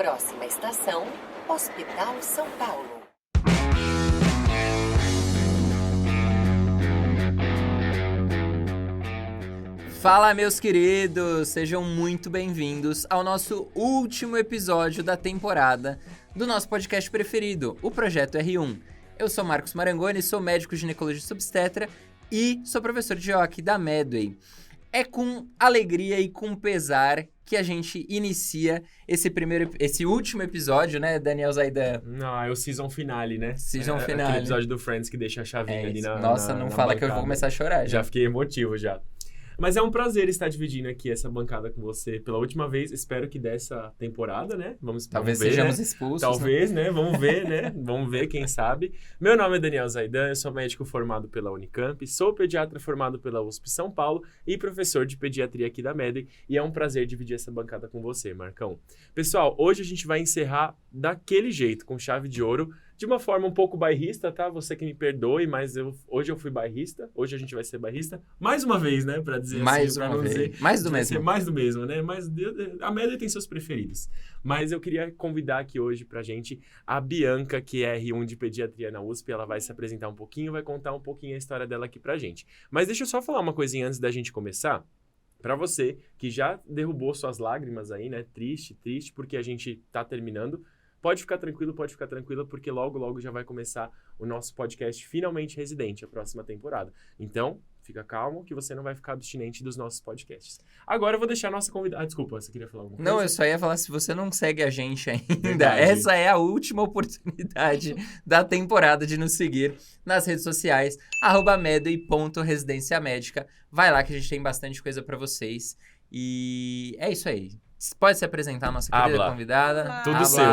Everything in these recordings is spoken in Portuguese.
Próxima estação, Hospital São Paulo. Fala, meus queridos! Sejam muito bem-vindos ao nosso último episódio da temporada do nosso podcast preferido, o Projeto R1. Eu sou Marcos Marangoni, sou médico ginecologista obstetra e sou professor de hockey da Medway. É com alegria e com pesar que a gente inicia esse último episódio, né, Daniel Zaidan? Não, é o season finale, né? Season finale. Aquele episódio do Friends que deixa a chavinha ali na Nossa, não fala que eu vou começar a chorar. Já fiquei emotivo já. Mas é um prazer estar dividindo aqui essa bancada com você pela última vez. Espero que dessa temporada, né? Talvez ver, sejamos né? expulsos. Talvez, né? Vamos ver, né? Vamos ver, quem sabe. Meu nome é Daniel Zaidan, eu sou médico formado pela Unicamp, sou pediatra formado pela USP São Paulo e professor de pediatria aqui da Medway. E é um prazer dividir essa bancada com você, Marcão. Pessoal, hoje a gente vai encerrar daquele jeito, com chave de ouro, de uma forma um pouco bairrista, tá? Você que me perdoe, mas hoje eu fui bairrista. Hoje a gente vai ser bairrista. Mais uma vez, né? Pra dizer mais assim, uma vez. Dizer, mais do mesmo. Mais do mesmo, né? Mas a Medway tem seus preferidos. Mas eu queria convidar aqui hoje pra gente a Bianca, que é R1 de pediatria na USP. Ela vai se apresentar um pouquinho, vai contar um pouquinho a história dela aqui pra gente. Mas deixa eu só falar uma coisinha antes da gente começar. Pra você que já derrubou suas lágrimas aí, né? Triste, porque a gente tá terminando. Pode ficar tranquila, porque logo já vai começar o nosso podcast Finalmente Residente, a próxima temporada. Então, fica calmo que você não vai ficar abstinente dos nossos podcasts. Agora eu vou deixar a nossa convidada... desculpa, você queria falar alguma coisa? Não, eu só ia falar, se você não segue a gente ainda, Verdade. Essa é a última oportunidade da temporada de nos seguir nas redes sociais, @medway.residenciamédica. Vai lá que a gente tem bastante coisa pra vocês. E é isso aí. Pode se apresentar a nossa querida convidada? Olá, tudo seu.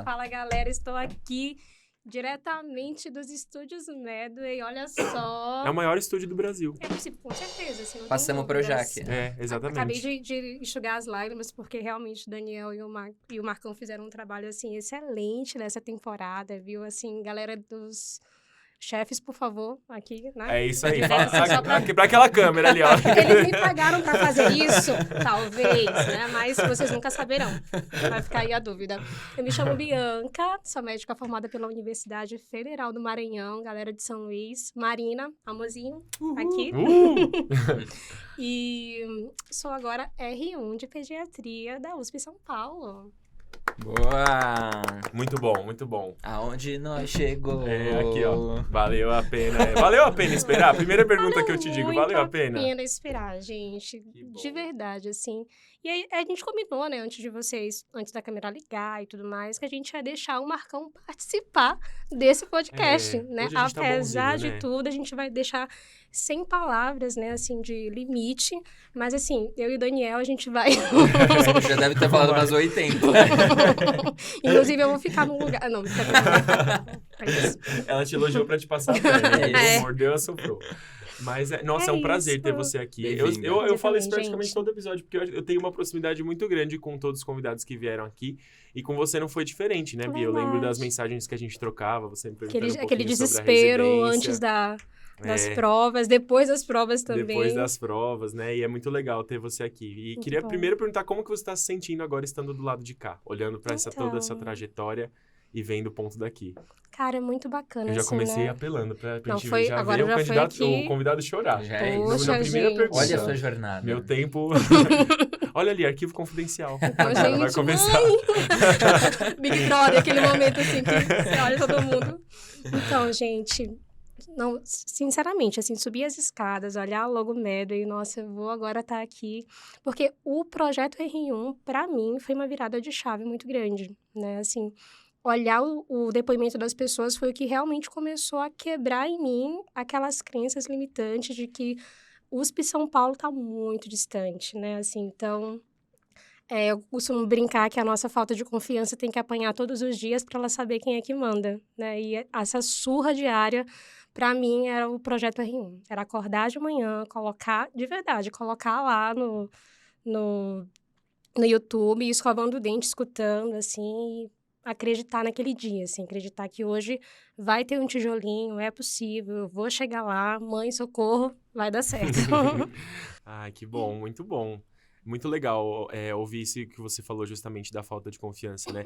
Fala, galera. Estou aqui diretamente dos estúdios Medway. Olha só. É o maior estúdio do Brasil. Com certeza. Assim, não Passamos tem dúvidas. Projac. É, exatamente. Acabei de enxugar as lágrimas, porque realmente o Daniel e o Marcão fizeram um trabalho, assim, excelente nessa temporada, viu? Assim, galera dos... chefes, por favor, aqui, né? É isso aí. Só Pra aquela câmera ali, ó. Eles me pagaram pra fazer isso? Talvez, né? Mas vocês nunca saberão. Vai ficar aí a dúvida. Eu me chamo Bianca, sou médica formada pela Universidade Federal do Maranhão, galera de São Luís. Marina, amorzinho, aqui. E sou agora R1 de pediatria da USP São Paulo. Boa! Muito bom. Aonde nós chegou? É, aqui, ó. Valeu a pena. Valeu a pena esperar? Primeira pergunta que eu te digo, valeu a pena? Valeu a pena esperar, gente. De verdade, assim. E aí, a gente combinou, né, antes da câmera ligar e tudo mais, que a gente ia deixar o Marcão participar desse podcast, né? Hoje a gente Apesar tá de né? tudo, a gente vai deixar sem palavras, né, assim, de limite. Mas, assim, eu e o Daniel, a gente vai... Você já deve ter falado umas 80. Inclusive, eu vou ficar num lugar... Não, Ela te elogiou pra te passar a perna. É. Mordeu, assoprou. Mas, nossa, é um prazer ter você aqui. Eu falo isso praticamente todo episódio, porque eu tenho uma proximidade muito grande com todos os convidados que vieram aqui. E com você não foi diferente, né, Bia? Eu lembro das mensagens que a gente trocava, você me perguntando aquele desespero antes das provas, depois das provas também. Depois das provas, né? E é muito legal ter você aqui. E muito queria bom. Primeiro perguntar como que você está se sentindo agora estando do lado de cá, olhando para toda essa trajetória e vendo o ponto daqui. Cara, é muito bacana. Eu já assim, comecei né? apelando pra Não, gente foi- já agora ver já foi aqui. o convidado chorar. Já é Poxa, Na primeira gente. pergunta. Olha a sua jornada. Meu tempo... Olha ali, arquivo confidencial. Então, Agora vai gente, começar. Big Brother, aquele momento assim que você olha todo mundo. Então, gente, não, sinceramente, assim, subir as escadas, olhar logo o Medway, nossa, eu vou agora estar aqui. Porque o projeto R1, pra mim, foi uma virada de chave muito grande, né? Assim, olhar o depoimento das pessoas foi o que realmente começou a quebrar em mim aquelas crenças limitantes de que USP São Paulo tá muito distante, né? Assim, então... eu costumo brincar que a nossa falta de confiança tem que apanhar todos os dias para ela saber quem é que manda, né? E essa surra diária, para mim, era o projeto R1. Era acordar de manhã, colocar lá no YouTube, escovando o dente, escutando, assim, e acreditar naquele dia, assim, acreditar que hoje vai ter um tijolinho, é possível, eu vou chegar lá, mãe, socorro, vai dar certo. Ai, que bom, muito bom. Muito legal ouvir isso que você falou justamente da falta de confiança, né?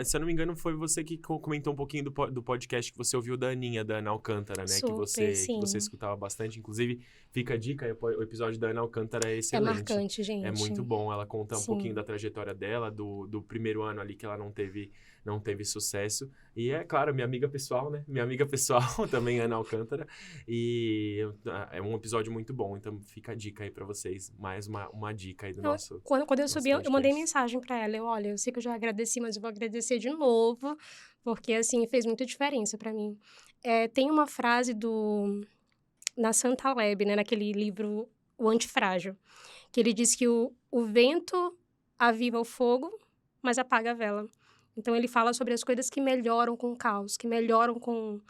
Se eu não me engano, foi você que comentou um pouquinho do podcast que você ouviu da Aninha, da Ana Alcântara, né? Super, que você escutava bastante. Inclusive, fica a dica, o episódio da Ana Alcântara é excelente. É marcante, gente. É muito bom. Ela conta um Sim. pouquinho da trajetória dela, do primeiro ano ali que ela não teve sucesso. E é claro, minha amiga pessoal, né? Minha amiga pessoal também, Ana Alcântara. E é um episódio muito bom. Então, fica a dica aí pra vocês. Mais uma dica aí do nosso... Quando eu subi, eu mandei podcast. mensagem pra ela. Olha, eu sei que eu já agradeci, mas eu vou agradecer de novo, porque, assim, fez muita diferença pra mim. Tem uma frase na Santa Taleb, né, naquele livro O Antifrágil, que ele diz que o vento aviva o fogo, mas apaga a vela. Então, ele fala sobre as coisas que melhoram com o caos, que melhoram com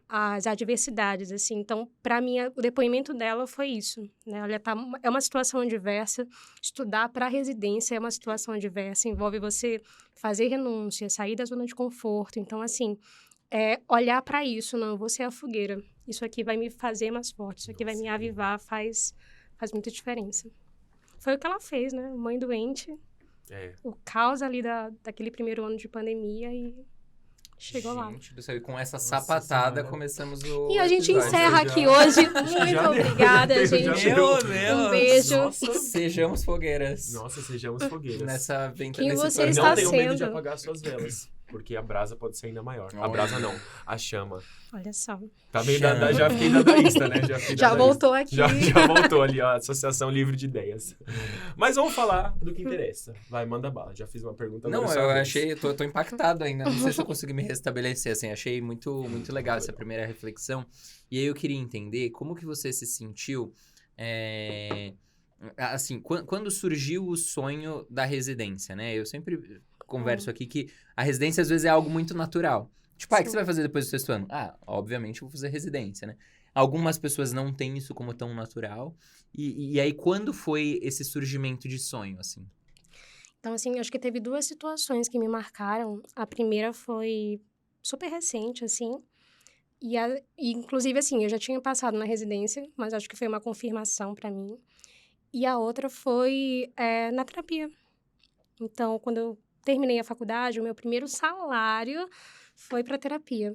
as adversidades, assim. Então, para mim, o depoimento dela foi isso, né? Olha, é uma situação adversa. Estudar para residência é uma situação adversa. Envolve você fazer renúncia, sair da zona de conforto. Então, assim, olhar para isso. Não, eu vou ser a fogueira. Isso aqui vai me fazer mais forte. Isso aqui vai me avivar. Faz muita diferença. Foi o que ela fez, né? Mãe doente. O caos ali daquele primeiro ano de pandemia e chegou lá. Com essa sapatada começamos o E a gente episódio. encerra aqui hoje. Muito obrigada, gente. Meu Deus! Um beijo. Nossa, sejamos fogueiras. Nossa, sejamos fogueiras. Nessa Quem nesse você E está não tenham medo de sendo? apagar suas velas, porque a brasa pode ser ainda maior. A Olha. brasa não, a chama. Olha só. Tá bem, Chama. já fiquei dadaísta, né? Já voltou aqui. Já voltou ali, ó, Associação Livre de Ideias. Mas vamos falar do que interessa. Vai, manda bala. Já fiz uma pergunta. Não, agora é eu sua vez. achei, tô impactado ainda. Não sei se eu consigo me restabelecer, assim. Achei muito legal essa primeira reflexão. E aí eu queria entender como que você se sentiu, assim, quando surgiu o sonho da residência, né? Eu sempre converso aqui que a residência às vezes é algo muito natural. Tipo, o que você vai fazer depois do sexto ano? Obviamente eu vou fazer residência, né? Algumas pessoas não têm isso como tão natural. E aí, quando foi esse surgimento de sonho, assim? Então, assim, acho que teve 2 situações que me marcaram. A primeira foi super recente, assim. E inclusive, assim, eu já tinha passado na residência, mas acho que foi uma confirmação pra mim. E a outra foi na terapia. Então, quando eu terminei a faculdade, o meu primeiro salário foi pra terapia.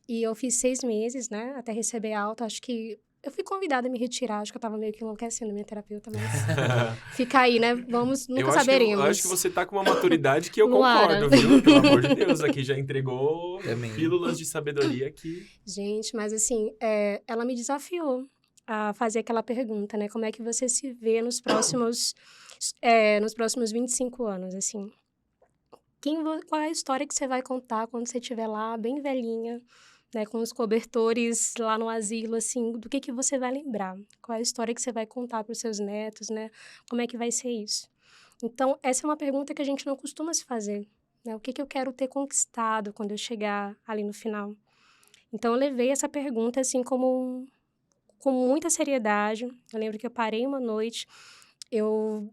E eu fiz 6 meses, né, até receber alta. Acho que eu fui convidada a me retirar, acho que eu tava meio que enlouquecendo minha terapeuta, mas fica aí, né? Nunca saberemos. Eu acho que você tá com uma maturidade que eu No ar. concordo, viu? Pelo amor de Deus, aqui já entregou Também. pílulas de sabedoria que... Gente, mas assim, ela me desafiou a fazer aquela pergunta, né? Como é que você se vê nos próximos 25 anos, assim? Qual é a história que você vai contar quando você estiver lá, bem velhinha, né, com os cobertores lá no asilo, assim, do que você vai lembrar? Qual é a história que você vai contar para os seus netos, né? Como é que vai ser isso? Então, essa é uma pergunta que a gente não costuma se fazer, né? O que eu quero ter conquistado quando eu chegar ali no final? Então, eu levei essa pergunta, assim, com muita seriedade. Eu lembro que eu parei uma noite, eu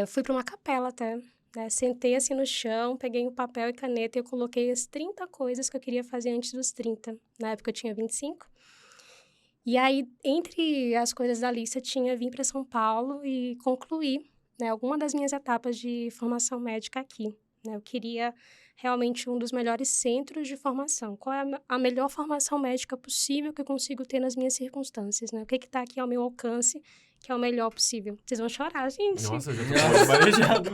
fui para uma capela até, né? Sentei assim no chão, peguei um papel e caneta e eu coloquei as 30 coisas que eu queria fazer antes dos 30. Na época eu tinha 25. E aí, entre as coisas da lista, tinha vir para São Paulo e concluir, né, alguma das minhas etapas de formação médica aqui, né? Eu queria realmente um dos melhores centros de formação. Qual é a melhor formação médica possível que eu consigo ter nas minhas circunstâncias, né? O que está aqui ao meu alcance, que é o melhor possível. Vocês vão chorar, gente. Nossa, eu já tô marejado.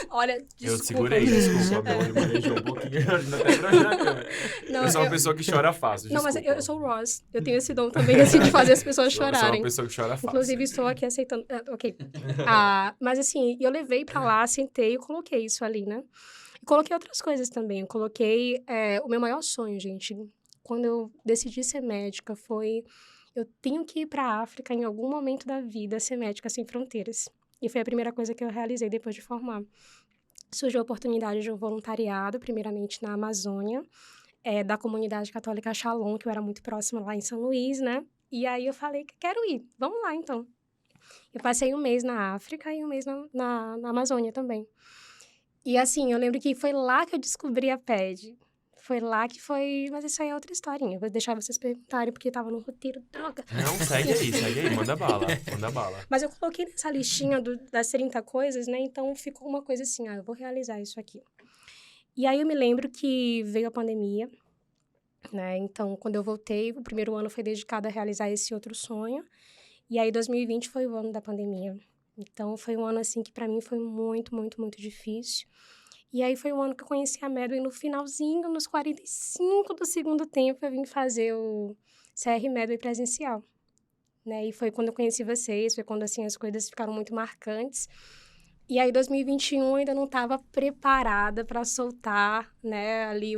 Olha, desculpa. Eu segurei, desculpa. Meu olho marejou um pouquinho. Até pra já, cara. Eu sou uma pessoa que chora fácil, Não, desculpa. mas eu sou o Ross. Eu tenho esse dom também, assim, de fazer as pessoas Eu sou chorarem. uma pessoa que chora fácil. Inclusive, estou aqui aceitando... ok. Mas, assim, eu levei pra lá, sentei e coloquei isso ali, né? E coloquei outras coisas também. Eu coloquei o meu maior sonho, gente. Quando eu decidi ser médica, foi... Eu tenho que ir para a África em algum momento da vida ser médica sem fronteiras. E foi a primeira coisa que eu realizei depois de formar. Surgiu a oportunidade de um voluntariado, primeiramente na Amazônia, da comunidade católica Shalom, que eu era muito próxima lá em São Luís, né? E aí eu falei que quero ir, vamos lá então. Eu passei um mês na África e um mês na Amazônia também. E assim, eu lembro que foi lá que eu descobri a PED. Foi lá que foi... Mas isso aí é outra historinha. Vou deixar vocês perguntarem, porque tava no roteiro. Droga! Não, segue aí, manda bala, manda bala. Mas eu coloquei nessa listinha das 30 coisas, né? Então, ficou uma coisa assim, eu vou realizar isso aqui. E aí, eu me lembro que veio a pandemia, né? Então, quando eu voltei, o primeiro ano foi dedicado a realizar esse outro sonho. E aí, 2020 foi o ano da pandemia. Então, foi um ano, assim, que pra mim foi muito, muito, muito difícil. E aí, foi um ano que eu conheci a Medway no finalzinho, nos 45 do segundo tempo, eu vim fazer o CR Medway presencial, né? E foi quando eu conheci vocês, foi quando, assim, as coisas ficaram muito marcantes. E aí, 2021, eu ainda não estava preparada para soltar, né, ali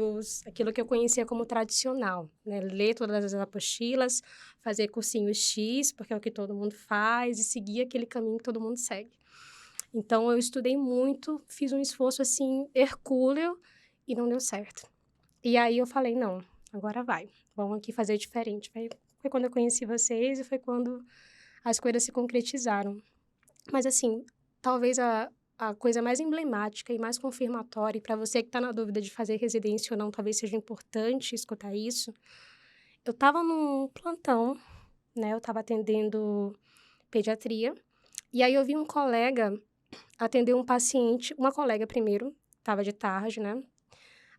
aquilo que eu conhecia como tradicional, né? Ler todas as apostilas, fazer cursinho X, porque é o que todo mundo faz, e seguir aquele caminho que todo mundo segue. Então, eu estudei muito, fiz um esforço, assim, hercúleo, e não deu certo. E aí, eu falei, não, agora vai, vamos aqui fazer diferente. Foi quando eu conheci vocês e foi quando as coisas se concretizaram. Mas, assim, talvez a coisa mais emblemática e mais confirmatória, para você que está na dúvida de fazer residência ou não, talvez seja importante escutar isso. Eu estava num plantão, né? Eu estava atendendo pediatria, e aí eu vi um colega atender um paciente, uma colega primeiro, estava de tarde, né?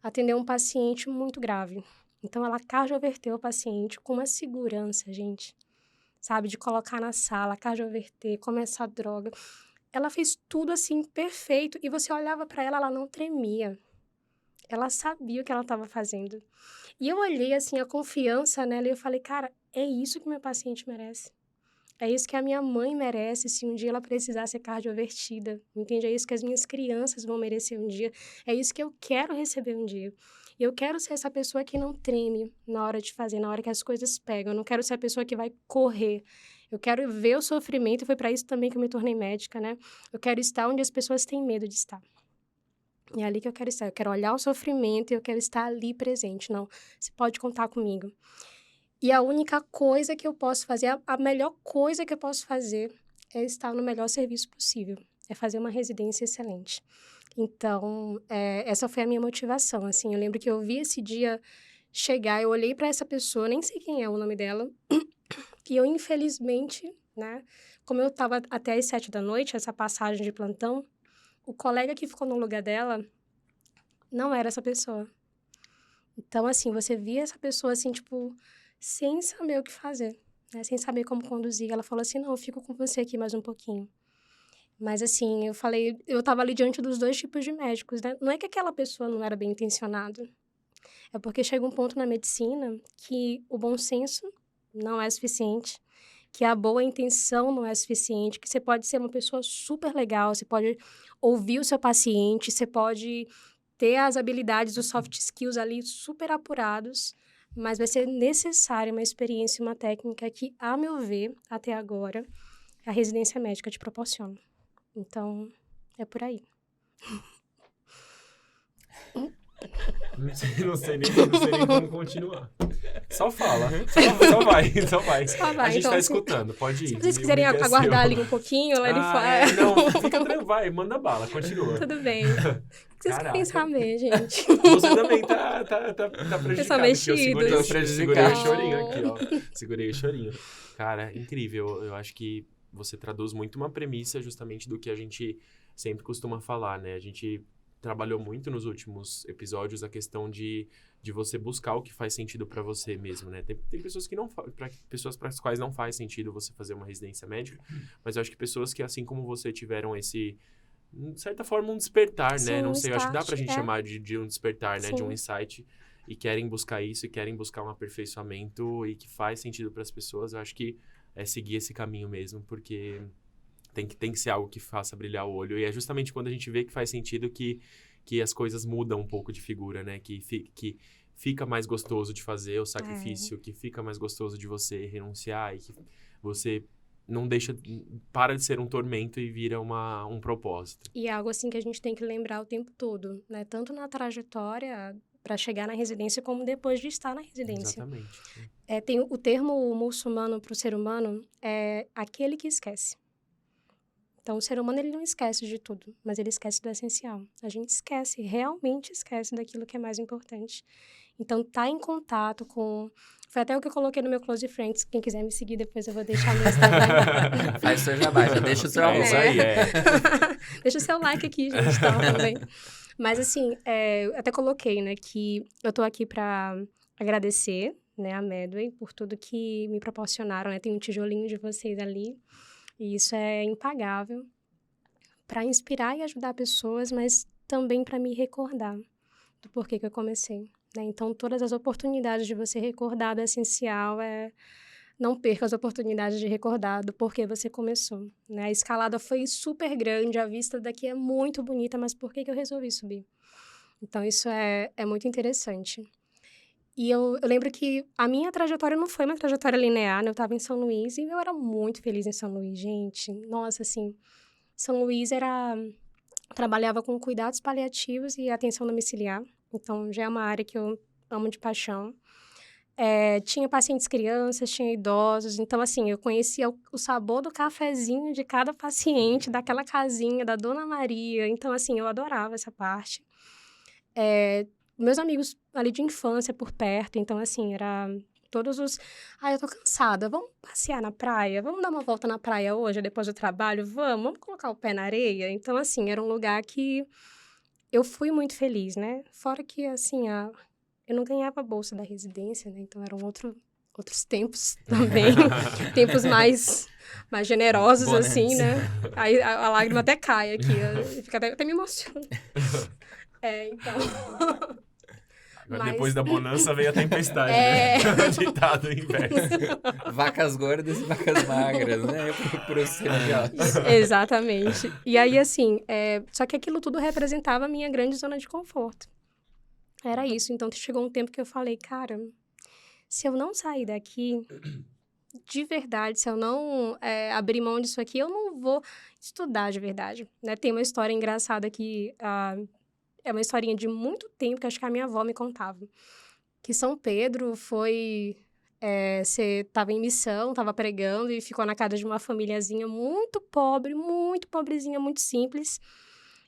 Atendeu um paciente muito grave. Então, ela cardioverteu o paciente com uma segurança, gente, sabe? De colocar na sala, cardioverter, começar a droga. Ela fez tudo, assim, perfeito. E você olhava para ela, ela não tremia. Ela sabia o que ela estava fazendo. E eu olhei, assim, a confiança nela e eu falei, cara, é isso que meu paciente merece. É isso que a minha mãe merece se um dia ela precisar ser cardiovertida, entende? É isso que as minhas crianças vão merecer um dia. É isso que eu quero receber um dia. E eu quero ser essa pessoa que não treme na hora de fazer, na hora que as coisas pegam. Eu não quero ser a pessoa que vai correr. Eu quero ver o sofrimento, e foi para isso também que eu me tornei médica, né? Eu quero estar onde as pessoas têm medo de estar. E é ali que eu quero estar. Eu quero olhar o sofrimento e eu quero estar ali presente. Não, você pode contar comigo. E a única coisa que eu posso fazer, a melhor coisa que eu posso fazer é estar no melhor serviço possível. É fazer uma residência excelente. Então, essa foi a minha motivação, assim. Eu lembro que eu vi esse dia chegar, eu olhei para essa pessoa, nem sei quem é o nome dela, e eu, infelizmente, né, como eu estava até às 7 da noite, essa passagem de plantão, o colega que ficou no lugar dela não era essa pessoa. Então, assim, você via essa pessoa, assim, tipo, sem saber o que fazer, né? Sem saber como conduzir. Ela falou assim, não, eu fico com você aqui mais um pouquinho. Mas, assim, eu tava ali diante dos dois tipos de médicos, né? Não é que aquela pessoa não era bem intencionada. É porque chega um ponto na medicina que o bom senso não é suficiente, que a boa intenção não é suficiente, que você pode ser uma pessoa super legal, você pode ouvir o seu paciente, você pode ter as habilidades, os soft skills ali super apurados, mas vai ser necessária uma experiência e uma técnica que, a meu ver, até agora, a residência médica te proporciona. Então, é por aí. Não sei nem como continuar. Só fala. Só vai. Só vai, A gente então, tá escutando, pode ir. Se vocês quiserem aguardar ali um pouquinho, lá ele fala. Não, fica tranquilo, vai, manda bala, continua. Tudo bem. O que vocês querem saber, gente? Você também tá prejudicado. mexido. Eu segurei o Oh. chorinho aqui, ó. Segurei o chorinho. Cara, incrível. Eu acho que você traduz muito uma premissa justamente do que a gente sempre costuma falar, né? A gente trabalhou muito nos últimos episódios a questão de você buscar o que faz sentido para você mesmo, né? Tem pessoas que não pessoas para as quais não faz sentido você fazer uma residência médica, mas eu acho que pessoas que, assim como você, tiveram esse, de certa forma, um despertar, Sim, né? Não um sei, eu acho que dá pra start, gente chamar de um despertar, né? Sim. De um insight, e querem buscar isso, e querem buscar um aperfeiçoamento, e que faz sentido para as pessoas. Eu acho que é seguir esse caminho mesmo, porque tem que ser algo que faça brilhar o olho. E é justamente quando a gente vê que faz sentido que as coisas mudam um pouco de figura, né? Que fica mais gostoso de fazer o sacrifício, que fica mais gostoso de você renunciar, e que você não para de ser um tormento e vira um propósito. E é algo assim que a gente tem que lembrar o tempo todo, né? Tanto na trajetória para chegar na residência, como depois de estar na residência. Exatamente. Tem o termo muçulmano para o ser humano é aquele que esquece. Então, o ser humano, ele não esquece de tudo, mas ele esquece do essencial. A gente esquece, realmente esquece daquilo que é mais importante. Então, tá em contato com... Foi até o que eu coloquei no meu Close Friends. Quem quiser me seguir, depois eu vou deixar o meu Instagram. Faz o seu jabá, já deixa o seu É isso arroba. aí, Deixa o seu like aqui, gente, tá, também. Mas, assim, eu até coloquei, né, que eu tô aqui pra agradecer, né, a Medway por tudo que me proporcionaram, né? Tem um tijolinho de vocês ali. E isso é impagável para inspirar e ajudar pessoas, mas também para me recordar do porquê que eu comecei, né? Então, todas as oportunidades de você recordar do essencial não perca as oportunidades de recordar do porquê você começou, né? A escalada foi super grande, a vista daqui é muito bonita, mas por que que eu resolvi subir? Então, isso é muito interessante. E eu lembro que a minha trajetória não foi uma trajetória linear, né? Eu estava em São Luís e eu era muito feliz em São Luís, gente. Nossa, assim, São Luís trabalhava com cuidados paliativos e atenção domiciliar. Então, já é uma área que eu amo de paixão. Tinha pacientes crianças, tinha idosos. Então, assim, eu conhecia o sabor do cafezinho de cada paciente, daquela casinha, da Dona Maria. Então, assim, eu adorava essa parte. Meus amigos ali de infância por perto, então, assim, era todos os... eu tô cansada, vamos passear na praia? Vamos dar uma volta na praia hoje, depois do trabalho? Vamos colocar o pé na areia? Então, assim, era um lugar que eu fui muito feliz, né? Fora que, assim, eu não ganhava a bolsa da residência, né? Então, eram outros tempos também, tempos mais generosos, Bonança. assim, né? Aí a lágrima até cai aqui, fica até me emociona. Então... Agora, depois da bonança veio a tempestade, É. né? Ditado inverso. Vacas gordas e vacas magras, né? Por os religiosos. Exatamente. E aí, assim, só que aquilo tudo representava a minha grande zona de conforto. Era isso. Então, chegou um tempo que eu falei, cara, se eu não sair daqui, de verdade, se eu não abrir mão disso aqui, eu não vou estudar de verdade, né? Tem uma história engraçada que... é uma historinha de muito tempo que acho que a minha avó me contava. Que São Pedro foi... Você estava em missão, estava pregando e ficou na casa de uma famíliazinha muito pobre, muito pobrezinha, muito simples.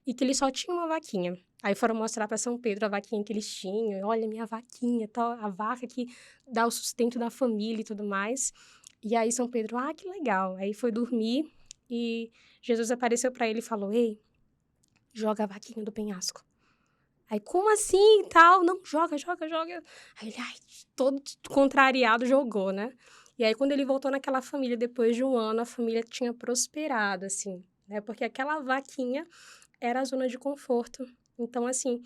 E que eles só tinham uma vaquinha. Aí foram mostrar para São Pedro a vaquinha que eles tinham. Olha, minha vaquinha, tal, a vaca que dá o sustento da família e tudo mais. E aí São Pedro, que legal. Aí foi dormir e Jesus apareceu para ele e falou, ei, joga a vaquinha do penhasco. Aí, como assim e tal? Não, joga. Aí ele, todo contrariado, jogou, né? E aí, quando ele voltou naquela família, depois de um ano, a família tinha prosperado, assim, né? Porque aquela vaquinha era a zona de conforto. Então, assim,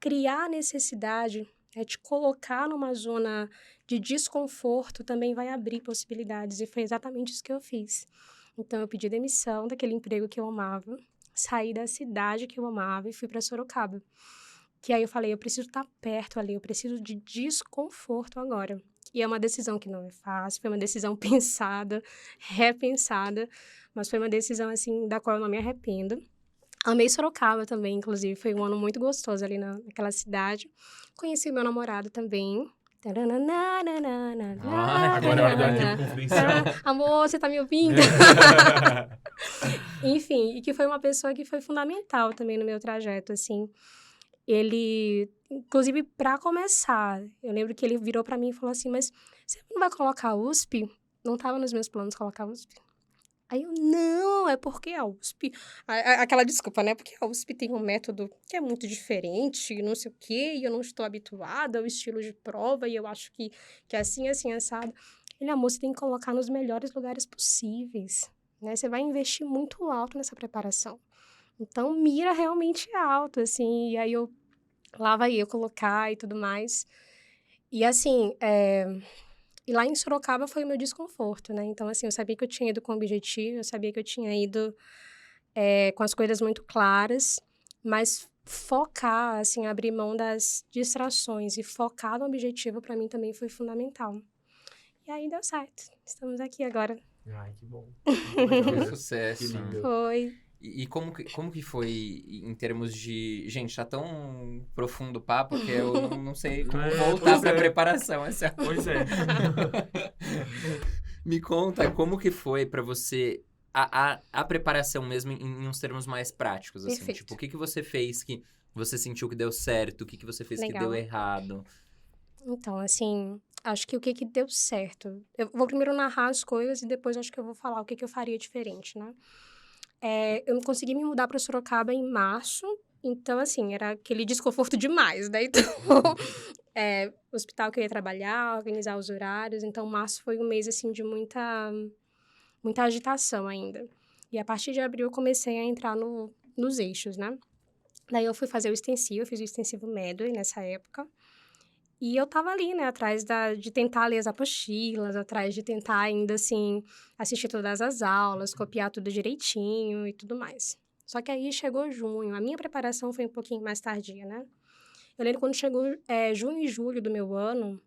criar a necessidade, te colocar numa zona de desconforto também vai abrir possibilidades. E foi exatamente isso que eu fiz. Então, eu pedi demissão daquele emprego que eu amava, saí da cidade que eu amava e fui para Sorocaba. Que aí eu falei, eu preciso estar perto ali, eu preciso de desconforto agora. E é uma decisão que não é fácil, foi uma decisão pensada, repensada, mas foi uma decisão, assim, da qual eu não me arrependo. Amei Sorocaba também, inclusive, foi um ano muito gostoso ali naquela cidade. Conheci meu namorado também. Agora é hora do arquivo confidencial. Amor, você tá me ouvindo? Enfim, e que foi uma pessoa que foi fundamental também no meu trajeto, assim. Ele, inclusive, para começar, eu lembro que ele virou para mim e falou assim, mas você não vai colocar a USP? Não estava nos meus planos colocar a USP. Aí eu, não, é porque a USP... Aquela desculpa, né? Porque a USP tem um método que é muito diferente, não sei o quê, e eu não estou habituada ao estilo de prova, e eu acho que é assim, assado. Ele, amor, você tem que colocar nos melhores lugares possíveis, né? Você vai investir muito alto nessa preparação. Então, mira realmente alto, assim, e aí lá vai eu colocar e tudo mais. E, assim, e lá em Sorocaba foi o meu desconforto, né? Então, assim, eu sabia que eu tinha ido com objetivo, eu sabia que eu tinha ido com as coisas muito claras, mas focar, assim, abrir mão das distrações e focar no objetivo, para mim, também foi fundamental. E aí deu certo. Estamos aqui agora. Ai, que bom. Foi sucesso. Que lindo. Foi. E como que foi em termos de... Gente, tá tão profundo o papo que eu não sei como voltar pra preparação. Pois é. Me conta, como que foi pra você a preparação mesmo em uns termos mais práticos, assim. Perfeito. Tipo, o que você fez que você sentiu que deu certo? O que você fez que Legal. deu errado? Então, assim, acho que o que deu certo. Eu vou primeiro narrar as coisas e depois acho que eu vou falar o que eu faria diferente, né? Eu consegui me mudar para Sorocaba em março, então, assim, era aquele desconforto demais, né? Então, hospital que eu ia trabalhar, organizar os horários. Então, março foi um mês, assim, de muita agitação ainda. E a partir de abril eu comecei a entrar nos eixos, né? Daí eu fui fazer o extensivo, eu fiz o extensivo Medway nessa época. E eu tava ali, né, atrás de tentar ler as apostilas, atrás de tentar ainda, assim, assistir todas as aulas, copiar tudo direitinho e tudo mais. Só que aí chegou junho, a minha preparação foi um pouquinho mais tardia, né? Eu lembro quando chegou junho e julho do meu ano,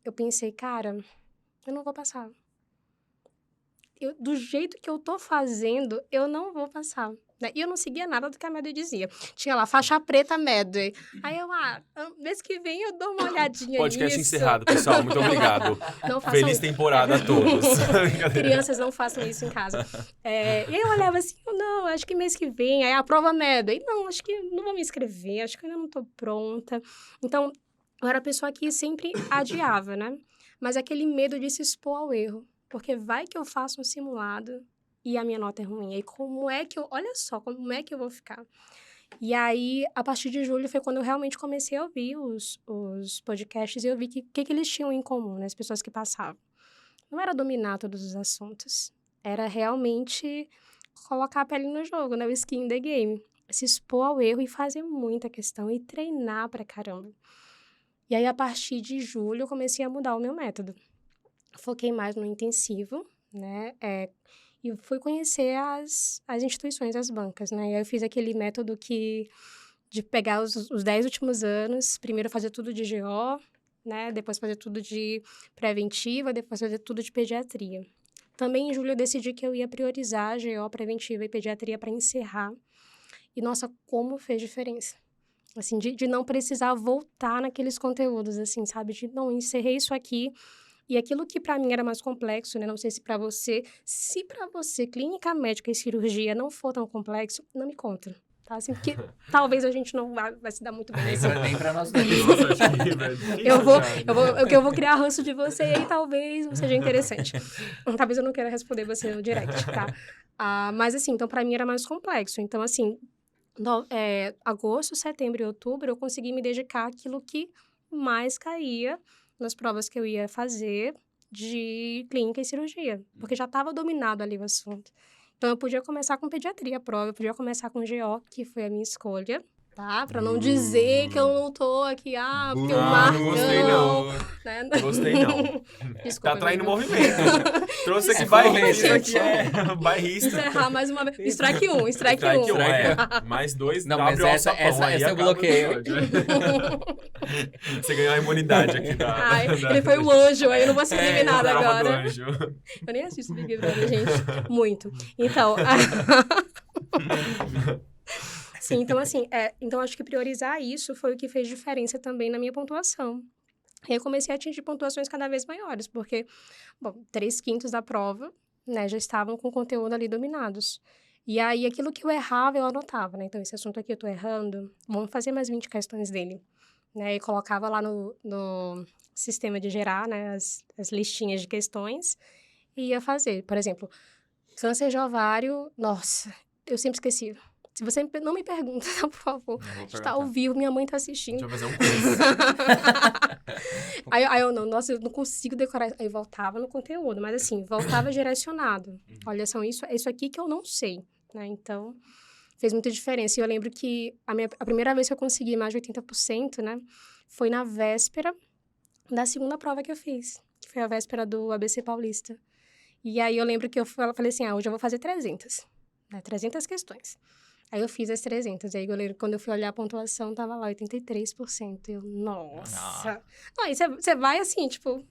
eu pensei, cara, eu não vou passar. Do jeito que eu tô fazendo, eu não vou passar. Né? E eu não seguia nada do que a Medway dizia. Tinha lá, faixa preta Medway. Aí eu, mês que vem eu dou uma olhadinha Podcast nisso. encerrado, pessoal. Muito obrigado. Não façam Feliz temporada a todos. Crianças, não façam isso em casa. E aí eu olhava assim, não, acho que mês que vem, aí a prova Medway. Não, acho que não vou me inscrever, acho que eu ainda não tô pronta. Então, eu era a pessoa que sempre adiava, né? Mas aquele medo de se expor ao erro. Porque vai que eu faço um simulado e a minha nota é ruim. Aí olha só, como é que eu vou ficar? E aí, a partir de julho, foi quando eu realmente comecei a ouvir os podcasts e eu vi que eles tinham em comum, né? As pessoas que passavam. Não era dominar todos os assuntos. Era realmente colocar a pele no jogo, né? O skin in the game. Se expor ao erro e fazer muita questão e treinar pra caramba. E aí, a partir de julho, eu comecei a mudar o meu método. Foquei mais no intensivo, né? E fui conhecer as instituições, as bancas, né? E aí eu fiz aquele método de pegar os 10 últimos anos, primeiro fazer tudo de GO, né? Depois fazer tudo de preventiva, depois fazer tudo de pediatria. Também em julho eu decidi que eu ia priorizar GO, preventiva e pediatria para encerrar. E, nossa, como fez diferença. Assim, de não precisar voltar naqueles conteúdos, assim, sabe? Não, encerrei isso aqui. E aquilo que para mim era mais complexo, né? Não sei se para você, clínica médica e cirurgia não for tão complexo, não me conta, tá? Assim, porque talvez a gente não vai se dar muito bem. Nem pra nós dois. Nossa, acho que é difícil, eu vou criar ranço de você e aí talvez não seja interessante. Talvez eu não queira responder você no direct, tá? Mas assim, então para mim era mais complexo. Então assim, agosto, setembro e outubro eu consegui me dedicar àquilo que mais caía nas provas que eu ia fazer de clínica e cirurgia, porque já estava dominado ali o assunto. Então, eu podia começar com pediatria a prova, eu podia começar com GO, que foi a minha escolha, tá? Pra não dizer que eu não tô aqui, porque o Marcão... Não gostei, não. Né? Gostei, não. Desculpa, Tá traindo amigo. movimento. Trouxe aqui bairrista, bairrista, que é bairrista. Encerrar mais uma vez. Strike 1. Strike 1, mais 2, Não, mas abre o essa alçapão, aí eu acaba o bloqueio. episódio. Você ganhou a imunidade aqui da... Ele foi o anjo, aí eu não vou ser eliminada prova do agora. anjo. Eu nem assisto Big Brother, gente. Muito. Então... Sim, então assim, então acho que priorizar isso foi o que fez diferença também na minha pontuação. E eu comecei a atingir pontuações cada vez maiores, porque, 3/5 da prova, né, já estavam com o conteúdo ali dominados. E aí, aquilo que eu errava, eu anotava, né? Então, esse assunto aqui eu tô errando, vamos fazer mais 20 questões dele. Né? E colocava lá no sistema de gerar, né, as listinhas de questões e ia fazer. Por exemplo, câncer de ovário, nossa, eu sempre esqueci. Se você não me pergunta, por favor. Está ao vivo, minha mãe tá assistindo. Deixa eu fazer um quiz. aí eu não, nossa, eu não consigo decorar. Aí voltava no conteúdo, mas assim, voltava direcionado. Olha, é isso aqui que eu não sei, né? Então, fez muita diferença. E eu lembro que a primeira vez que eu consegui mais de 80%, né? Foi na véspera da segunda prova que eu fiz. Que foi a véspera do ABC Paulista. E aí eu lembro que eu falei assim, hoje eu vou fazer 300. Né? 300 questões. Aí eu fiz as 300. Aí eu lembro, quando eu fui olhar a pontuação, tava lá 83%. Eu, nossa. Não, aí você vai assim, tipo,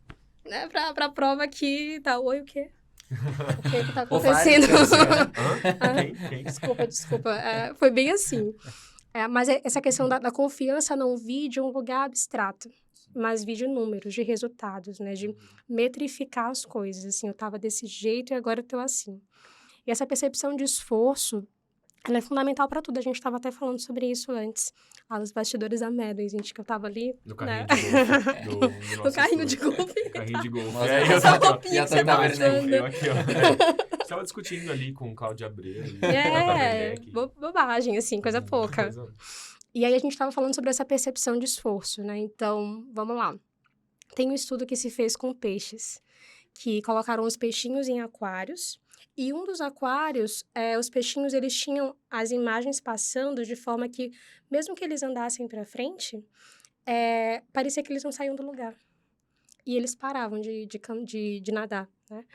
né, pra prova aqui, tá, oi, o quê? O que tá acontecendo? Quem? Desculpa. Foi bem assim. Mas essa questão da confiança não vi de um lugar abstrato, mas vi de números, de resultados, né? De metrificar as coisas, assim. Eu tava desse jeito e agora eu tô assim. E essa percepção de esforço, ela é fundamental para tudo. A gente estava até falando sobre isso antes, lá nos bastidores da Medway, gente, que eu tava ali, No carrinho né? de golfe. Do No nosso carrinho de estúdio. golfe. Carrinho de golfe. Nossa, É, essa eu roupinha que você tá usando. eu aqui, ó. Estava discutindo ali com Cláudia Abreu. e Tata Werneck. Bobagem, assim, coisa pouca. Coisa- E aí a gente estava falando sobre essa percepção de esforço, né? Então, vamos lá. Tem um estudo que se fez com peixes, que colocaram os peixinhos em aquários, e um dos aquários, os peixinhos, eles tinham as imagens passando de forma que, mesmo que eles andassem para frente, parecia que eles não saíam do lugar. E eles paravam de nadar, né?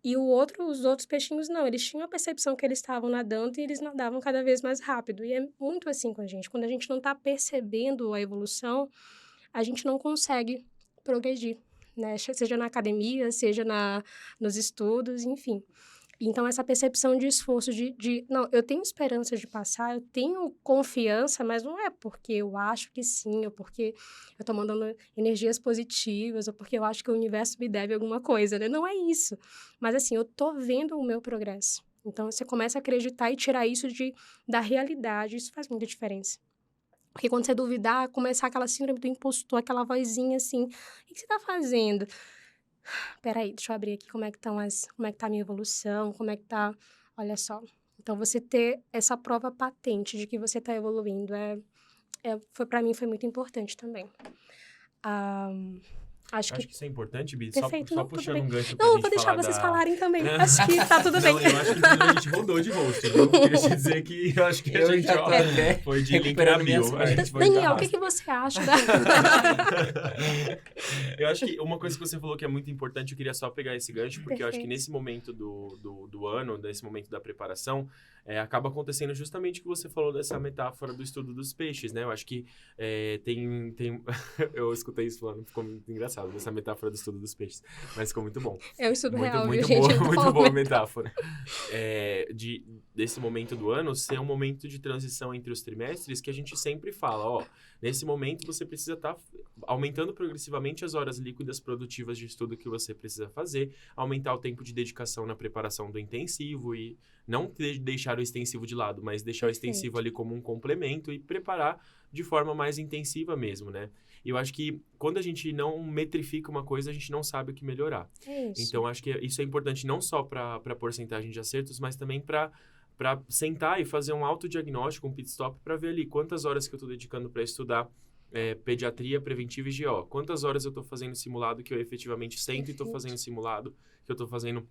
E os outros peixinhos não, eles tinham a percepção que eles estavam nadando e eles nadavam cada vez mais rápido. E é muito assim com a gente. Quando a gente não está percebendo a evolução, a gente não consegue progredir, né? Seja na academia, seja nos estudos, enfim. Então, essa percepção de esforço, não, eu tenho esperança de passar, eu tenho confiança, mas não é porque eu acho que sim, ou porque eu tô mandando energias positivas, ou porque eu acho que o universo me deve alguma coisa, né? Não é isso. Mas, assim, eu tô vendo o meu progresso. Então, você começa a acreditar e tirar isso da realidade, isso faz muita diferença. Porque quando você duvidar, começar aquela síndrome do impostor, aquela vozinha assim, o que você tá fazendo? Peraí, deixa eu abrir aqui como é que tá a minha evolução, como é que tá, olha só. Então, você ter essa prova patente de que você tá evoluindo, pra mim, foi muito importante também. Acho Acho que que isso é importante, Bi. Perfeito, Só não, tudo puxando bem. um gancho pra Não, eu gente vou deixar falar vocês da... falarem também. Acho que tá tudo bem. Não, eu acho que a gente rodou de host, viu? Queria te dizer que eu acho que a Eu gente, já tô ó, até foi de link na recuperando minhas bio. A gente foi Daniel, o arrasta. que você acha? Eu acho que uma coisa que você falou que é muito importante, eu queria só pegar esse gancho, porque eu acho que Perfeito. nesse momento do ano, nesse momento da preparação, acaba acontecendo justamente o que você falou dessa metáfora do estudo dos peixes, né? Eu acho que tem... eu escutei isso falando, ficou muito engraçado, dessa metáfora do estudo dos peixes, mas ficou muito bom. É um estudo Muito, real, muito viu, boa, gente? Não tô muito falando boa a muito. metáfora. Desse momento do ano ser um momento de transição entre os trimestres que a gente sempre fala, ó, nesse momento você precisa estar aumentando progressivamente as horas líquidas produtivas de estudo que você precisa fazer, aumentar o tempo de dedicação na preparação do intensivo e não deixar o extensivo de lado, mas deixar o extensivo ali como um complemento e preparar de forma mais intensiva mesmo, né? E eu acho que quando a gente não metrifica uma coisa, a gente não sabe o que melhorar. É isso. Então, acho que isso é importante não só para a porcentagem de acertos, mas também para sentar e fazer um autodiagnóstico, um pit stop, para ver ali quantas horas que eu estou dedicando para estudar pediatria preventiva e GO. Quantas horas eu estou fazendo simulado que eu efetivamente sento e estou fazendo simulado, que eu estou fazendo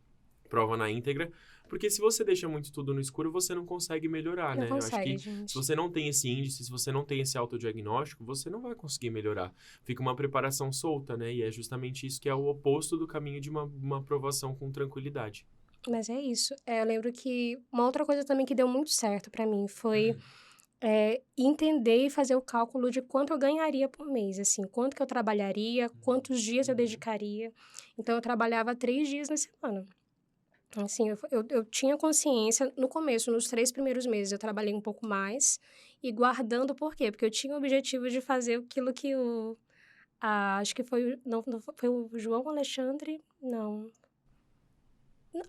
prova na íntegra. Porque se você deixa muito tudo no escuro, você não consegue melhorar, né? Não Eu acho consegue, que gente. se você não tem esse índice, se você não tem esse autodiagnóstico, você não vai conseguir melhorar. Fica uma preparação solta, né? E é justamente isso que é o oposto do caminho de uma aprovação com tranquilidade. Mas é isso. Eu lembro que uma outra coisa também que deu muito certo pra mim foi entender e fazer o cálculo de quanto eu ganharia por mês, assim, quanto que eu trabalharia, quantos dias eu dedicaria. Então, eu trabalhava 3 dias na semana. Assim, eu tinha consciência, no começo, nos 3 primeiros meses, eu trabalhei um pouco mais, e guardando por quê? Porque eu tinha o objetivo de fazer aquilo que acho que foi, não foi o João Alexandre, não.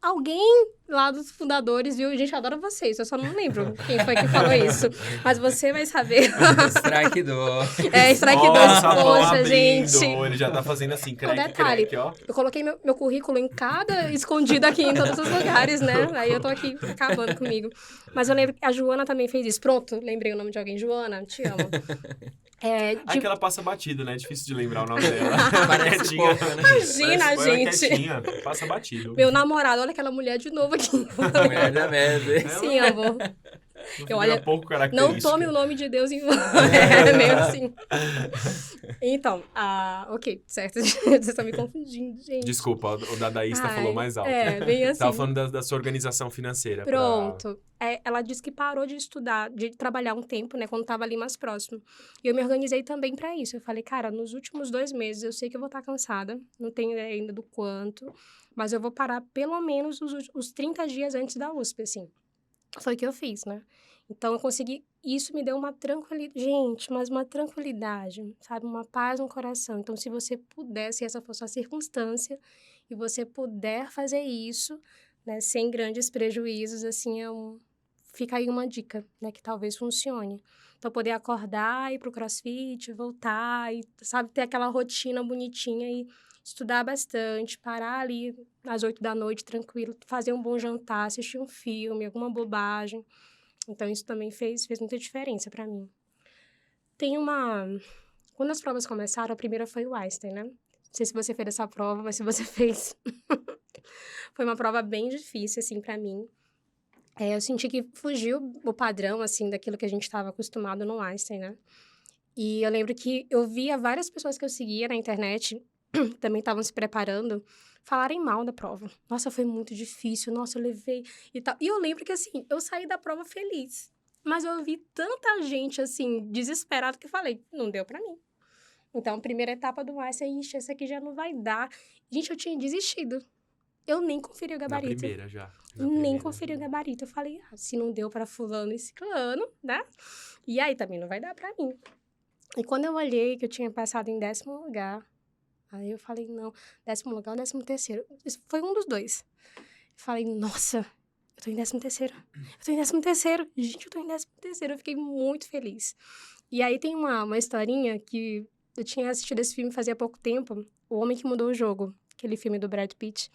Alguém lá dos fundadores, viu? Gente, eu adoro vocês, eu só não lembro quem foi que falou isso. Mas você vai saber. Strike do... Strike 2, Nossa, vão poxa, abrindo. gente. Ele já tá fazendo assim, crack, detalhe, crack, ó. Eu coloquei meu currículo em cada escondido aqui em todos os lugares, né? Aí eu tô aqui acabando comigo. Mas eu lembro que a Joana também fez isso. Pronto, lembrei o nome de alguém. Joana, te amo. Que ela passa batido, né? É difícil de lembrar o nome dela. Parece Quietinha. pouco, né? Imagina, Ela é gente. quietinha, passa batido. Meu namorado, olha aquela mulher de novo aqui. Mulher da Medway. Sim, amor. Olha, pouco Não característica. tome o nome de Deus em vão. É meio assim. Então, ok, certo. Vocês estão me confundindo, gente. Desculpa, o dadaísta Ai, falou mais alto. bem assim. Tava falando da sua organização financeira. Pronto. Ela disse que parou de estudar, de trabalhar um tempo, né? Quando tava ali mais próximo. E eu me organizei também pra isso. Eu falei, cara, nos últimos 2 meses eu sei que eu vou estar cansada. Não tenho ideia ainda do quanto. Mas eu vou parar pelo menos os 30 dias antes da USP, assim. Foi o que eu fiz, né? Então, eu consegui... Isso me deu uma tranquilidade. Gente, mas uma tranquilidade, sabe? Uma paz no coração. Então, se você puder, se essa for sua circunstância, e você puder fazer isso, né, sem grandes prejuízos, assim, fica aí uma dica, né, que talvez funcione. Então, poder acordar, ir pro CrossFit, voltar, e, sabe, ter aquela rotina bonitinha e estudar bastante, parar ali às 8 da noite, tranquilo, fazer um bom jantar, assistir um filme, alguma bobagem. Então, isso também fez muita diferença para mim. Quando as provas começaram, a primeira foi o Einstein, né? Não sei se você fez essa prova, mas se você fez... Foi uma prova bem difícil, assim, para mim. Eu senti que fugiu o padrão, assim, daquilo que a gente estava acostumado no Einstein, né? E eu lembro que eu via várias pessoas que eu seguia na internet, também estavam se preparando, falarem mal da prova. Nossa, foi muito difícil, nossa, eu levei e tal. E eu lembro que, assim, eu saí da prova feliz. Mas eu vi tanta gente, assim, desesperada, que eu falei, não deu pra mim. Então, a primeira etapa do Einstein, ixi, essa aqui já não vai dar. Gente, eu tinha desistido. Eu nem conferi o Na gabarito. primeira já. Nem conferi o gabarito. Eu falei, se não deu pra fulano e ciclano, né? E aí também não vai dar pra mim. E quando eu olhei que eu tinha passado em 10º lugar, aí eu falei, não, 10º lugar ou 13º? Isso foi um dos dois. Eu falei, nossa, eu tô em 13º. Eu tô em 13º. Gente, eu tô em 13º. Eu fiquei muito feliz. E aí tem uma historinha que eu tinha assistido esse filme fazia pouco tempo, O Homem que Mudou o Jogo, aquele filme do Brad Pitt.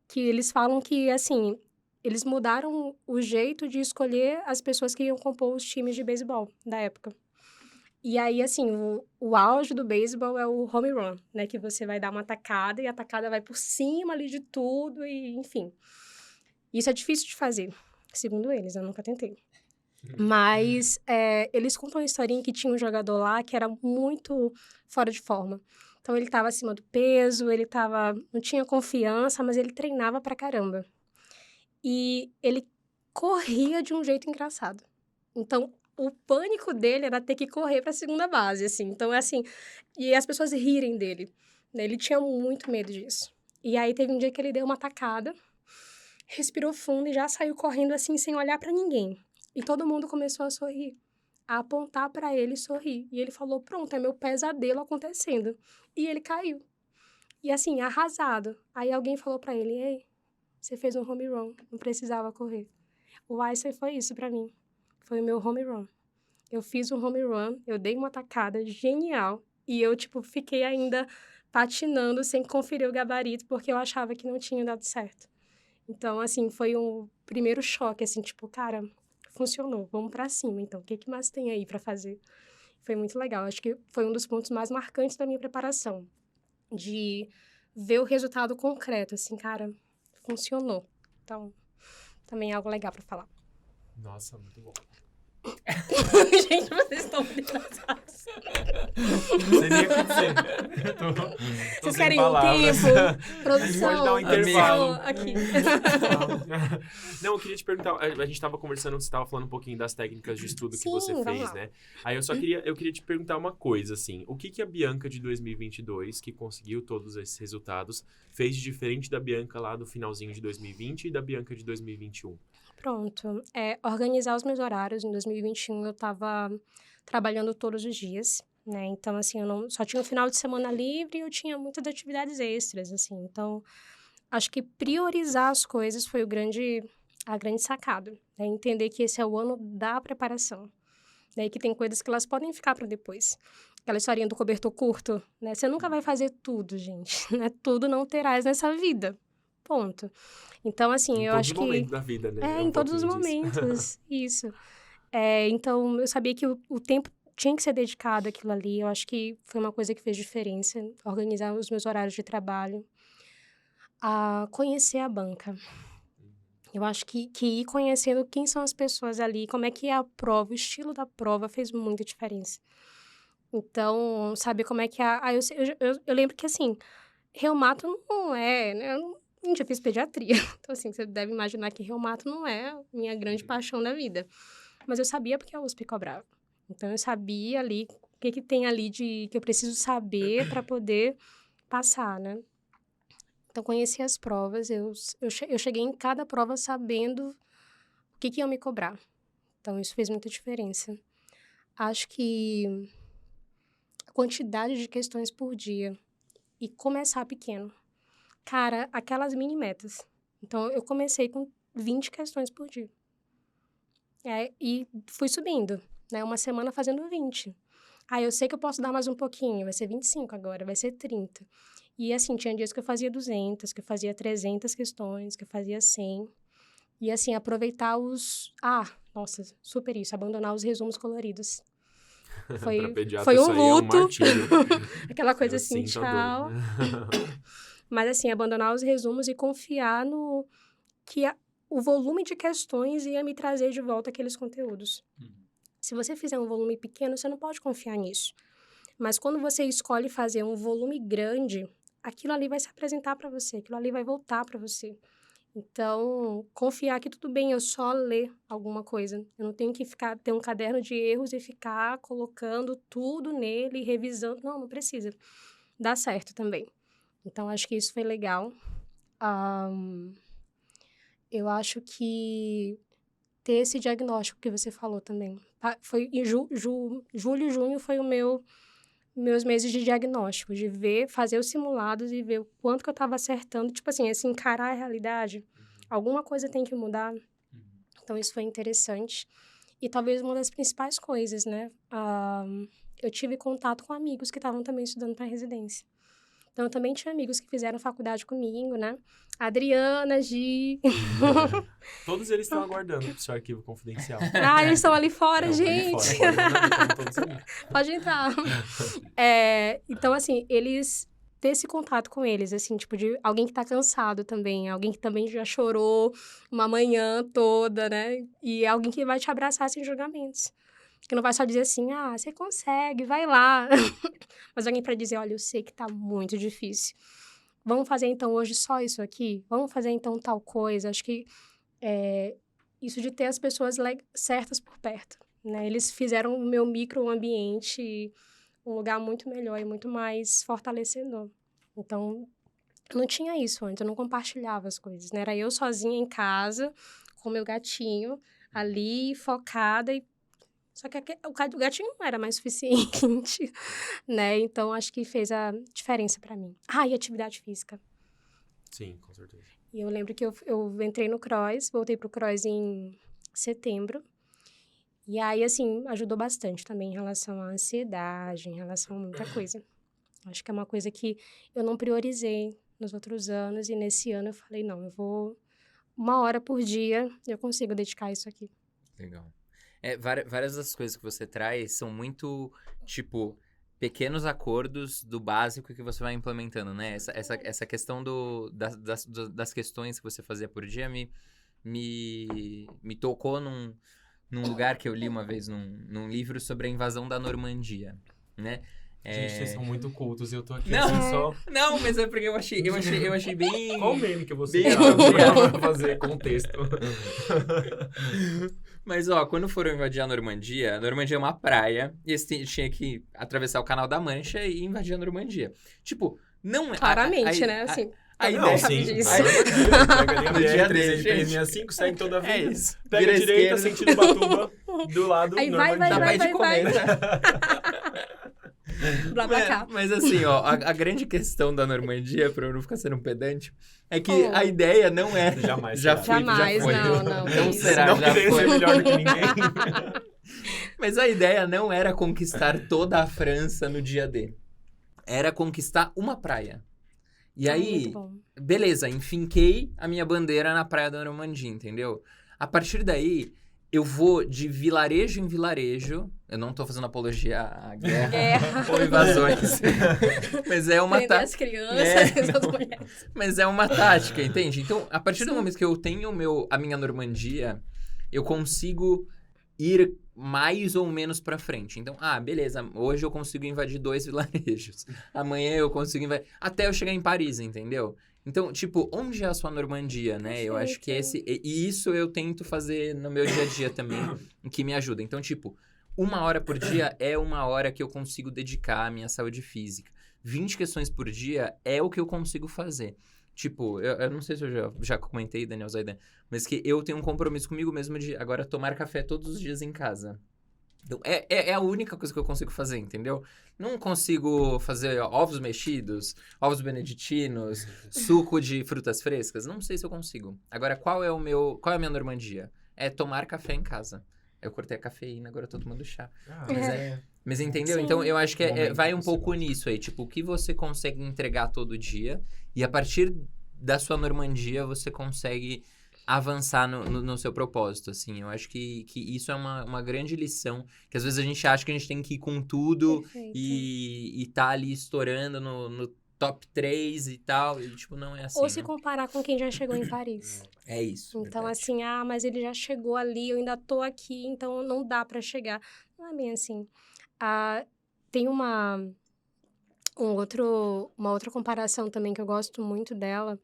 Que eles falam que, assim, eles mudaram o jeito de escolher as pessoas que iam compor os times de beisebol da época. E aí, assim, o auge do beisebol é o home run, né? Que você vai dar uma tacada e a tacada vai por cima ali de tudo e, enfim. Isso é difícil de fazer, segundo eles, eu nunca tentei. Mas eles contam uma historinha que tinha um jogador lá que era muito fora de forma. Então, ele estava acima do peso, não tinha confiança, mas ele treinava pra caramba. E ele corria de um jeito engraçado. Então, o pânico dele era ter que correr pra segunda base, assim. Então, assim, e as pessoas rirem dele, né? Ele tinha muito medo disso. E aí, teve um dia que ele deu uma tacada, respirou fundo e já saiu correndo, assim, sem olhar pra ninguém. E todo mundo começou a sorrir, a apontar pra ele e sorrir. E ele falou, pronto, é meu pesadelo acontecendo. E ele caiu. E assim, arrasado. Aí alguém falou pra ele, ei, você fez um home run, não precisava correr. O Einstein foi isso pra mim. Foi o meu home run. Eu fiz um home run, eu dei uma tacada genial. E eu, fiquei ainda patinando sem conferir o gabarito, porque eu achava que não tinha dado certo. Então, assim, foi um primeiro choque, assim, cara, funcionou, vamos pra cima. Então, o que mais tem aí pra fazer? Foi muito legal. Acho que foi um dos pontos mais marcantes da minha preparação. De ver o resultado concreto, assim, cara, funcionou. Então, também é algo legal pra falar. Nossa, muito bom. Gente, vocês estão muito engraçados. Não sei nem o que dizer. Tô Vocês sem querem palavras. um tempo? A gente Produção. pode dar um intervalo. Aqui. Não, eu queria te perguntar, a gente tava conversando, você tava falando um pouquinho das técnicas de estudo que Sim, você vamos fez, lá. né? Aí eu queria te perguntar uma coisa, assim, o que a Bianca de 2022, que conseguiu todos esses resultados, fez de diferente da Bianca lá do finalzinho de 2020 e da Bianca de 2021? Pronto. Organizar os meus horários. Em 2021, eu estava trabalhando todos os dias, né? Então, assim, eu só tinha um final de semana livre e eu tinha muitas atividades extras, assim. Então, acho que priorizar as coisas foi a grande sacada, né? Entender que esse é o ano da preparação, né? E que tem coisas que elas podem ficar para depois. Aquela historinha do cobertor curto, né? Você nunca vai fazer tudo, gente, né? Tudo não terás nessa vida. Ponto. Então, assim, eu acho que... Em todos os momentos da vida, né? em todos os momentos, isso. Então, eu sabia que o tempo tinha que ser dedicado àquilo ali. Eu acho que foi uma coisa que fez diferença. Organizar os meus horários de trabalho. A conhecer a banca. Eu acho que ir conhecendo quem são as pessoas ali, como é que é a prova, o estilo da prova fez muita diferença. Então, saber como é que eu lembro que, assim, reumato não é, né? Eu já fiz pediatria. Então, assim, você deve imaginar que reumato não é a minha grande paixão da vida. Mas eu sabia porque a USP cobrava. Então, eu sabia ali o que tem ali que eu preciso saber para poder passar, né? Então, conheci as provas. Eu cheguei em cada prova sabendo o que iam me cobrar. Então, isso fez muita diferença. Acho que a quantidade de questões por dia e começar pequeno. Cara, aquelas mini metas. Então, eu comecei com 20 questões por dia. E fui subindo, né? Uma semana fazendo 20. Eu sei que eu posso dar mais um pouquinho, vai ser 25 agora, vai ser 30. E, assim, tinha dias que eu fazia 200, que eu fazia 300 questões, que eu fazia 100. E, assim, aproveitar nossa, super isso, abandonar os resumos coloridos. Pra pediatra Foi isso um aí é um luto. martírio. Aquela coisa Eu assim, sinto a tchau. dor. Mas, assim, abandonar os resumos e confiar no que o volume de questões ia me trazer de volta aqueles conteúdos. Se você fizer um volume pequeno, você não pode confiar nisso. Mas quando você escolhe fazer um volume grande, aquilo ali vai se apresentar para você, aquilo ali vai voltar para você. Então, confiar que tudo bem, eu só ler alguma coisa. Eu não tenho que ter um caderno de erros e ficar colocando tudo nele e revisando. Não precisa. Dá certo também. Então, acho que isso foi legal. Eu acho que ter esse diagnóstico que você falou também. Foi em julho e junho foi meus meses de diagnóstico, de fazer os simulados e ver o quanto que eu estava acertando. Tipo assim, encarar a realidade. Alguma coisa tem que mudar. Então, isso foi interessante. E talvez uma das principais coisas, né? Eu tive contato com amigos que estavam também estudando para residência. Então, eu também tinha amigos que fizeram faculdade comigo, né? Adriana, Gi... Todos eles estão aguardando o seu arquivo confidencial. Eles estão ali fora, gente. Ali fora, todos ali. Pode entrar. Então, assim, ter esse contato com eles, assim, tipo, de alguém que tá cansado também, alguém que também já chorou uma manhã toda, né? E alguém que vai te abraçar sem julgamentos. Que não vai só dizer assim, você consegue, vai lá. Mas alguém para dizer, olha, eu sei que tá muito difícil. Vamos fazer, então, hoje só isso aqui? Vamos fazer, então, tal coisa? Acho que isso de ter as pessoas certas por perto, né? Eles fizeram o meu microambiente um lugar muito melhor e muito mais fortalecedor. Então, não tinha isso antes, eu não compartilhava as coisas, né? Era eu sozinha em casa, com meu gatinho, ali, focada Só que o gatinho não era mais suficiente, né? Então, acho que fez a diferença pra mim. E atividade física. Sim, com certeza. E eu lembro que eu entrei no CROSS, voltei pro CROSS em setembro. E aí, assim, ajudou bastante também em relação à ansiedade, em relação a muita coisa. Acho que é uma coisa que eu não priorizei nos outros anos. E nesse ano eu falei, não, eu vou... 1 hora por dia, eu consigo dedicar isso aqui. Legal. Várias das coisas que você traz são muito, tipo, pequenos acordos do básico que você vai implementando, né? Essa questão das questões que você fazia por dia me tocou num lugar que eu li uma vez num livro sobre a invasão da Normandia, né? Gente, vocês são muito cultos e eu tô aqui Não, assim só... Não, mas é porque eu achei bem... Qual meme que eu vou bem citar pra fazer contexto? Mas, quando foram invadir a Normandia é uma praia, e eles tinham que atravessar o Canal da Mancha e invadir a Normandia. Tipo, não é... Claramente, né? Assim, a Não, ideia... sim. disso. Pega No dia a dele, 365, segue toda a vida. É isso. Pega a Vira direita, esquerda. sentido Batuba, do lado Aí vai, Normandia. Dá vai, pra ir de vai. cometa. Blá, blá, cá. Mas assim, a grande questão da Normandia, pra eu não ficar sendo um pedante, é que Oh. a ideia não é... Jamais Já será. foi, Jamais, já foi. não. Não isso. será, Não já querer foi. ser melhor do que ninguém. Mas a ideia não era conquistar toda a França no dia D. Era conquistar uma praia. E aí, Muito bom. beleza, enfinquei a minha bandeira na praia da Normandia, entendeu? A partir daí, eu vou de vilarejo em vilarejo. Eu não tô fazendo apologia à guerra ou invasões. Mas é uma Prender as tática. crianças, as mulheres. Mas é uma tática, entende? Então, a partir do momento que eu tenho a minha Normandia, eu consigo ir mais ou menos pra frente. Então, beleza, hoje eu consigo invadir 2 vilarejos. Amanhã eu consigo invadir... Até eu chegar em Paris, entendeu? Então, tipo, onde é a sua Normandia, né? Eu acho que e isso eu tento fazer no meu dia a dia também, que me ajuda. Então, tipo, 1 hora por dia é 1 hora que eu consigo dedicar à minha saúde física. 20 questões por dia é o que eu consigo fazer. Tipo, eu não sei se eu já comentei, Daniel Zaidan, mas que eu tenho um compromisso comigo mesmo de agora tomar café todos os dias em casa. Então, é a única coisa que eu consigo fazer, entendeu? Não consigo fazer ovos mexidos, ovos beneditinos, suco de frutas frescas. Não sei se eu consigo. Agora, qual é a minha Normandia? É tomar café em casa. Eu cortei a cafeína, agora eu tô tomando chá. Mas entendeu? Sim. Então, eu acho que Momento vai um que você pouco gosta. nisso aí. Tipo, o que você consegue entregar todo dia. E a partir da sua Normandia, você consegue avançar no seu propósito, assim. Eu acho que isso é uma grande lição. Que às vezes a gente acha que a gente tem que ir com tudo Perfeito. e tá ali estourando no top 3 e tal. E, tipo, não é assim, Ou se né? comparar com quem já chegou em Paris. É isso, Então, verdade. assim, mas ele já chegou ali, eu ainda tô aqui, então não dá pra chegar. Não é bem assim. Tem uma outra comparação também que eu gosto muito dela.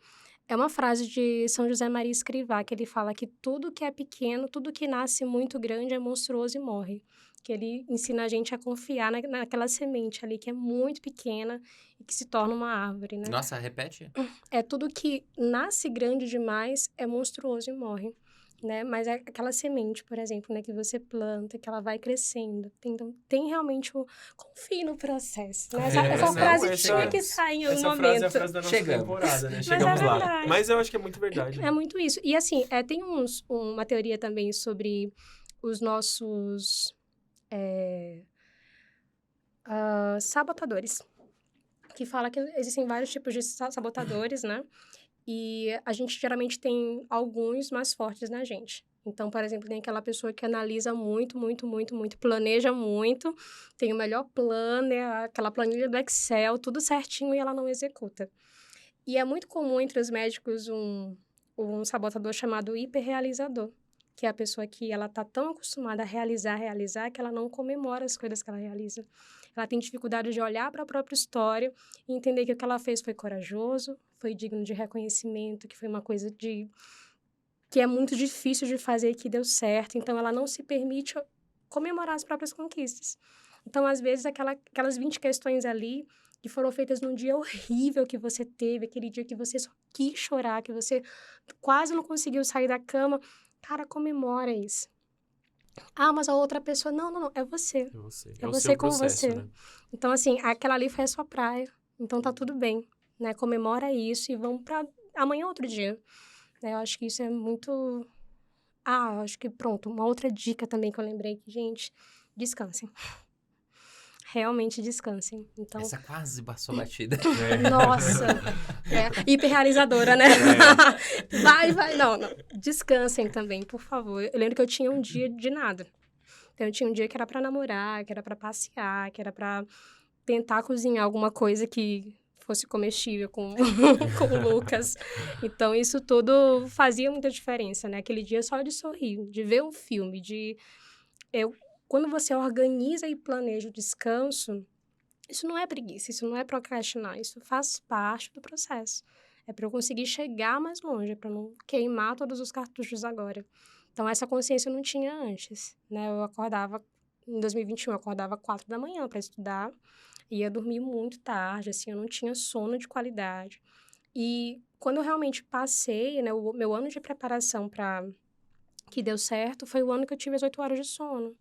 É uma frase de São José Maria Escrivá, que ele fala que tudo que é pequeno, tudo que nasce muito grande é monstruoso e morre. Que ele ensina a gente a confiar naquela semente ali, que é muito pequena e que se torna uma árvore, né? Nossa, repete? É tudo que nasce grande demais é monstruoso e morre, né? Mas é aquela semente, por exemplo, né, que você planta, que ela vai crescendo. Então, tem realmente confie no processo, né? Essa não, frase essa- tinha que sair em algum Essa momento. frase é a frase da nossa Chegamos. temporada, né? Mas Chegamos é lá. verdade. Mas eu acho que é muito verdade. É muito isso. E assim, tem uma teoria também sobre os nossos sabotadores, que fala que existem vários tipos de sabotadores, né? E a gente geralmente tem alguns mais fortes na gente. Então, por exemplo, tem aquela pessoa que analisa muito, muito, muito, muito, planeja muito, tem o melhor planner, aquela planilha do Excel, tudo certinho e ela não executa. E é muito comum entre os médicos um sabotador chamado hiperrealizador, que é a pessoa que ela tá tão acostumada a realizar, que ela não comemora as coisas que ela realiza. Ela tem dificuldade de olhar para a própria história e entender que o que ela fez foi corajoso, foi digno de reconhecimento, que foi uma coisa que é muito difícil de fazer e que deu certo. Então, ela não se permite comemorar as próprias conquistas. Então, às vezes, aquelas 20 questões ali que foram feitas num dia horrível que você teve, aquele dia que você só quis chorar, que você quase não conseguiu sair da cama, cara, comemora isso. Mas a outra pessoa, não, é você. É você. É o você seu com processo, você. né? Então, assim, aquela ali foi a sua praia. Então, tá tudo bem, né? Comemora isso e vamos pra amanhã outro dia. Eu acho que isso é muito... eu acho que pronto. Uma outra dica também que eu lembrei que, gente, descansem. Realmente descansem. Então, Essa quase passou batida. nossa, hiperrealizadora, né? Vai, não. Descansem também, por favor. Eu lembro que eu tinha um dia de nada. Então, eu tinha um dia que era pra namorar, que era pra passear, que era pra tentar cozinhar alguma coisa que fosse comestível com o Lucas. Então, isso tudo fazia muita diferença, né? Aquele dia só de sorrir, de ver um filme, quando você organiza e planeja o descanso, isso não é preguiça, isso não é procrastinar, isso faz parte do processo. É para eu conseguir chegar mais longe, é para não queimar todos os cartuchos agora. Então, essa consciência eu não tinha antes, né? Em 2021, eu acordava 4 da manhã para estudar, ia dormir muito tarde, assim, eu não tinha sono de qualidade. E quando eu realmente passei, né, o meu ano de preparação para que deu certo, foi o ano que eu tive as 8 horas de sono.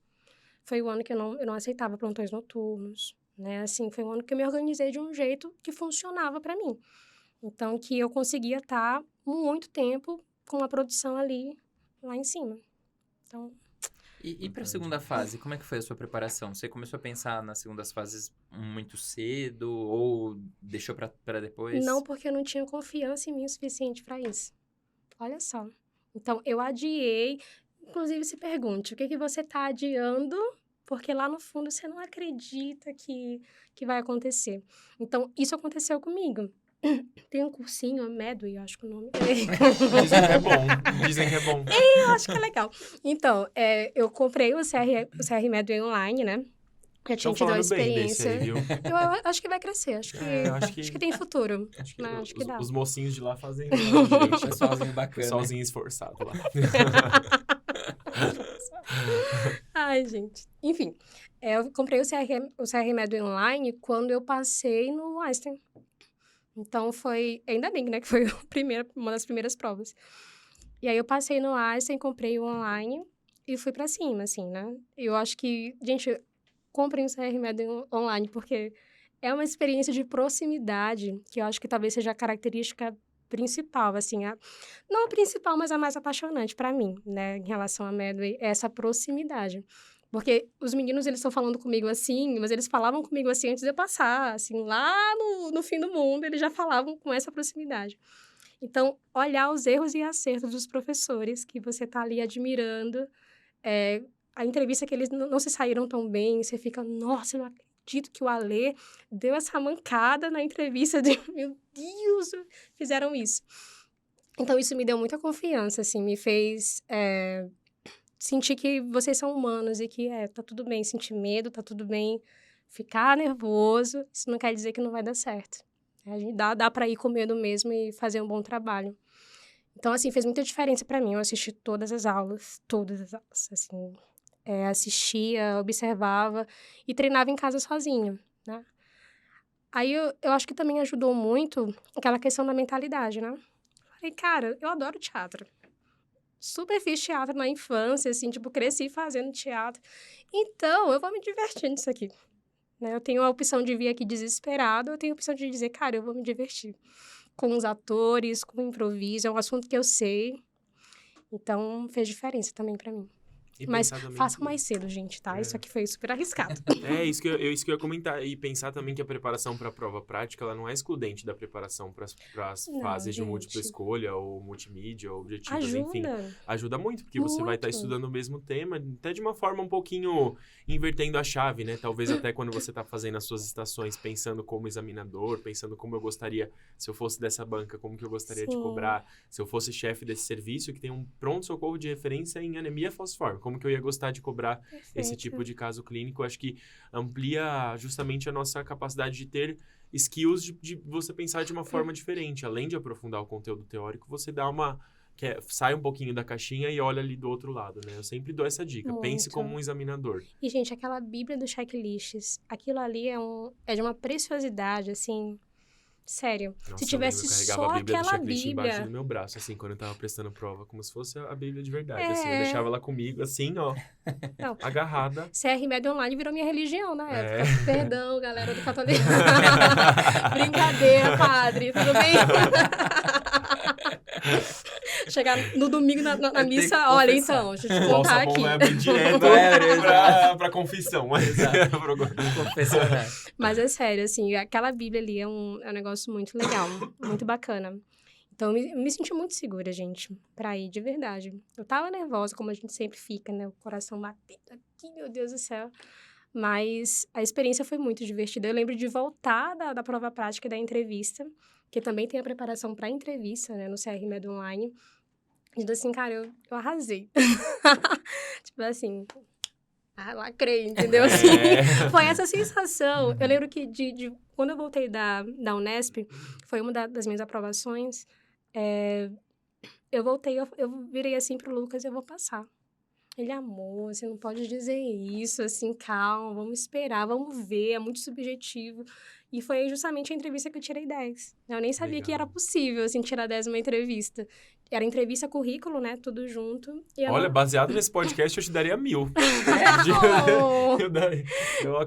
Foi o ano que eu não aceitava plantões noturnos, né? Assim, foi o ano que eu me organizei de um jeito que funcionava para mim. Então, que eu conseguia estar muito tempo com a produção ali, lá em cima. Então... E pra segunda fase, como é que foi a sua preparação? Você começou a pensar nas segundas fases muito cedo ou deixou pra depois? Não, porque eu não tinha confiança em mim o suficiente para isso. Olha só. Então, eu adiei. Inclusive, se pergunte, o que você está adiando? Porque lá no fundo você não acredita que vai acontecer. Então, isso aconteceu comigo. Tem um cursinho, Medway, eu acho que é o nome. Dizem que é bom. Dizem que é bom. Eu acho que é legal. Então, eu comprei o CR Medway online, né? Já tinha Estão tido uma falando bem desse experiência. aí, viu? Eu acho que vai crescer. Acho que tem futuro. Acho que, Acho que dá. os mocinhos de lá fazem Pessoalzinho bacana. Pessoalzinho esforçado lá. Ai, gente. Enfim, eu comprei o CR Medway online quando eu passei no Einstein. Então, ainda bem, né? Que foi uma das primeiras provas. E aí, eu passei no Einstein, comprei o online. e fui pra cima, assim, né? Eu acho que, gente, comprem o CR Med online, porque é uma experiência de proximidade que eu acho que talvez seja a característica principal, assim, não a principal, mas a mais apaixonante pra mim, né, em relação à Medway, é essa proximidade. Porque os meninos, eles estão falando comigo assim, mas eles falavam comigo assim antes de eu passar, assim, lá no fim do mundo, eles já falavam com essa proximidade. Então, olhar os erros e acertos dos professores que você tá ali admirando, a entrevista que eles não se saíram tão bem, você fica, nossa, eu não acredito que o Alê deu essa mancada na entrevista, meu Deus, fizeram isso. Então, isso me deu muita confiança, assim, me fez sentir que vocês são humanos e que tá tudo bem sentir medo, tá tudo bem ficar nervoso, isso não quer dizer que não vai dar certo. A gente dá pra ir com medo mesmo e fazer um bom trabalho. Então, assim, fez muita diferença pra mim. Eu assisti todas as aulas, assim, assistia, observava e treinava em casa sozinha, né? Aí eu acho que também ajudou muito aquela questão da mentalidade, né? Falei, cara, eu adoro teatro. Super fiz teatro na infância, assim, tipo, cresci fazendo teatro. Então, eu vou me divertir nisso aqui, né? Eu tenho a opção de vir aqui desesperado, eu tenho a opção de dizer, cara, eu vou me divertir. Com os atores, com o improviso, é um assunto que eu sei. Então, fez diferença também pra mim. Mas façam mais cedo, gente, tá? Isso aqui foi super arriscado. Isso que eu ia comentar. E pensar também que a preparação para a prova prática, ela não é excludente da preparação para as fases de múltipla escolha, ou multimídia, ou objetivas, enfim. Ajuda muito, porque você vai estar estudando o mesmo tema, até de uma forma um pouquinho invertendo a chave, né? Talvez até quando você está fazendo as suas estações, pensando como examinador, pensando como eu gostaria, se eu fosse dessa banca, como que eu gostaria de cobrar, se eu fosse chefe desse serviço, que tem um pronto-socorro de referência em anemia falciforme, como que eu ia gostar de cobrar esse tipo de caso clínico. Acho que amplia justamente a nossa capacidade de ter skills de você pensar de uma forma diferente. Além de aprofundar o conteúdo teórico, você dá sai um pouquinho da caixinha e olha ali do outro lado, né? Eu sempre dou essa dica. Muito. Pense como um examinador. E, gente, aquela bíblia dos checklists, aquilo ali é de uma preciosidade, assim... Sério, Nossa, se tivesse só aquela bíblia... embaixo do meu braço, assim, quando eu tava prestando prova, como se fosse a bíblia de verdade, assim. Eu deixava ela comigo, assim, ó, não, agarrada. CR Med Online virou minha religião na época. Perdão, galera do catolismo. Brincadeira, padre, tudo bem? Chegar no domingo na missa, olha, então, deixa eu te contar aqui. Vai abrir direto pra confissão. Confessionar. Mas é sério, assim, aquela bíblia ali é um negócio muito legal, muito bacana. Então, eu me senti muito segura, gente, pra ir, de verdade. Eu tava nervosa, como a gente sempre fica, né? O coração batendo aqui, meu Deus do céu. Mas a experiência foi muito divertida. Eu lembro de voltar da prova prática e da entrevista, que também tem a preparação pra entrevista, né? No CR Med Online. E assim, cara, eu arrasei. Tipo assim... lacrei, entendeu? Assim, foi essa sensação. Eu lembro que quando eu voltei da Unesp, foi uma das minhas aprovações, eu voltei, eu virei assim pro Lucas, eu vou passar. Ele, amor, você não pode dizer isso, assim, calma, vamos esperar, vamos ver, é muito subjetivo. E foi justamente a entrevista que eu tirei 10. Eu nem sabia que era possível, assim, tirar 10 numa entrevista. Era entrevista, currículo, né, tudo junto. Olha, baseado nesse podcast, eu te daria 1000.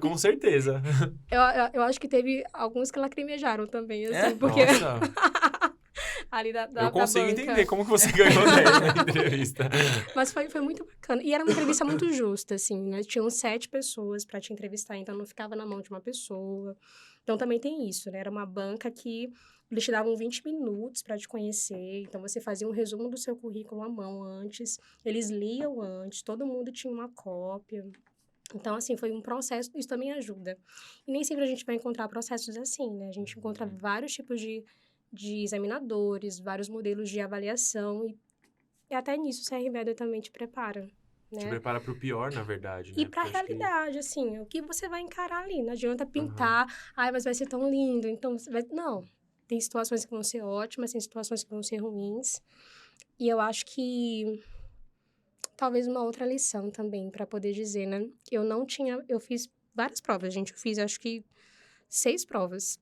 Com certeza. Eu acho que teve alguns que lacrimejaram também, assim, porque... Nossa. Ali eu consigo entender como que você ganhou 10 na entrevista. Mas foi muito bacana. E era uma entrevista muito justa, assim, né? Tinham 7 pessoas para te entrevistar, então não ficava na mão de uma pessoa. Então também tem isso, né? Era uma banca que eles te davam 20 minutos para te conhecer. Então você fazia um resumo do seu currículo à mão antes. Eles liam antes, todo mundo tinha uma cópia. Então, assim, foi um processo, isso também ajuda. E nem sempre a gente vai encontrar processos assim, né? A gente encontra vários tipos de examinadores, vários modelos de avaliação, e até nisso o CR Med também te prepara, né? Te prepara para o pior, na verdade, né? E para a realidade, assim, o que você vai encarar ali, não adianta pintar, mas vai ser tão lindo, então, não, tem situações que vão ser ótimas, tem situações que vão ser ruins, e eu acho que talvez uma outra lição também, para poder dizer, né? Eu fiz várias provas, gente, eu fiz acho que 6 provas,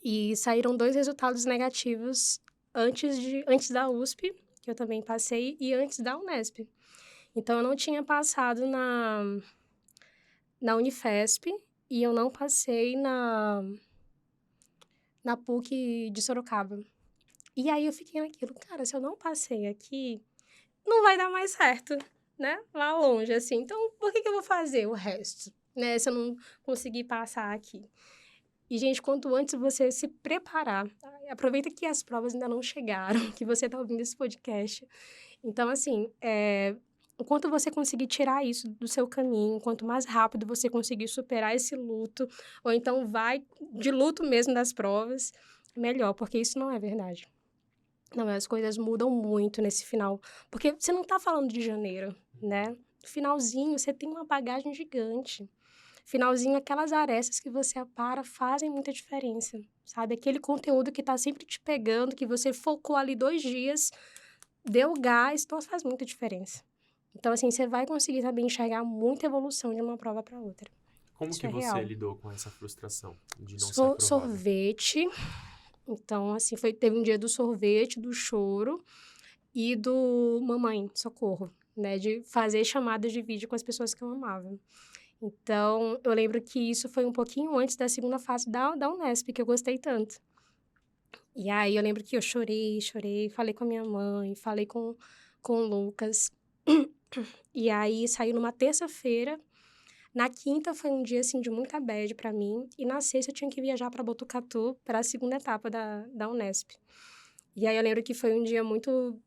e saíram 2 resultados negativos antes da USP, que eu também passei, e antes da Unesp. Então, eu não tinha passado na Unifesp e eu não passei na PUC de Sorocaba. E aí, eu fiquei naquilo, cara, se eu não passei aqui, não vai dar mais certo, né? Lá longe, assim. Então, por que eu vou fazer o resto, né? Se eu não conseguir passar aqui. E, gente, quanto antes você se preparar, aproveita que as provas ainda não chegaram, que você tá ouvindo esse podcast. Então, assim, enquanto você conseguir tirar isso do seu caminho, quanto mais rápido você conseguir superar esse luto, ou então vai de luto mesmo das provas, melhor, porque isso não é verdade. Não, as coisas mudam muito nesse final, porque você não tá falando de janeiro, né? No finalzinho, você tem uma bagagem gigante. Finalzinho, aquelas arestas que você apara fazem muita diferença, sabe? Aquele conteúdo que tá sempre te pegando, que você focou ali 2 dias, deu gás, então faz muita diferença. Então, assim, você vai conseguir também enxergar muita evolução de uma prova para outra. Como Isso que é você real. lidou com essa frustração de não ser aprovada? Sorvete. Então, assim, teve um dia do sorvete, do choro e do mamãe, socorro, né? De fazer chamadas de vídeo com as pessoas que eu amava. Então, eu lembro que isso foi um pouquinho antes da segunda fase da Unesp, que eu gostei tanto. E aí, eu lembro que eu chorei, falei com a minha mãe, falei com o Lucas. E aí, saiu numa terça-feira. Na quinta, foi um dia, assim, de muita bad pra mim. E na sexta, eu tinha que viajar pra Botucatu, para a segunda etapa da Unesp. E aí, eu lembro que foi um dia muito...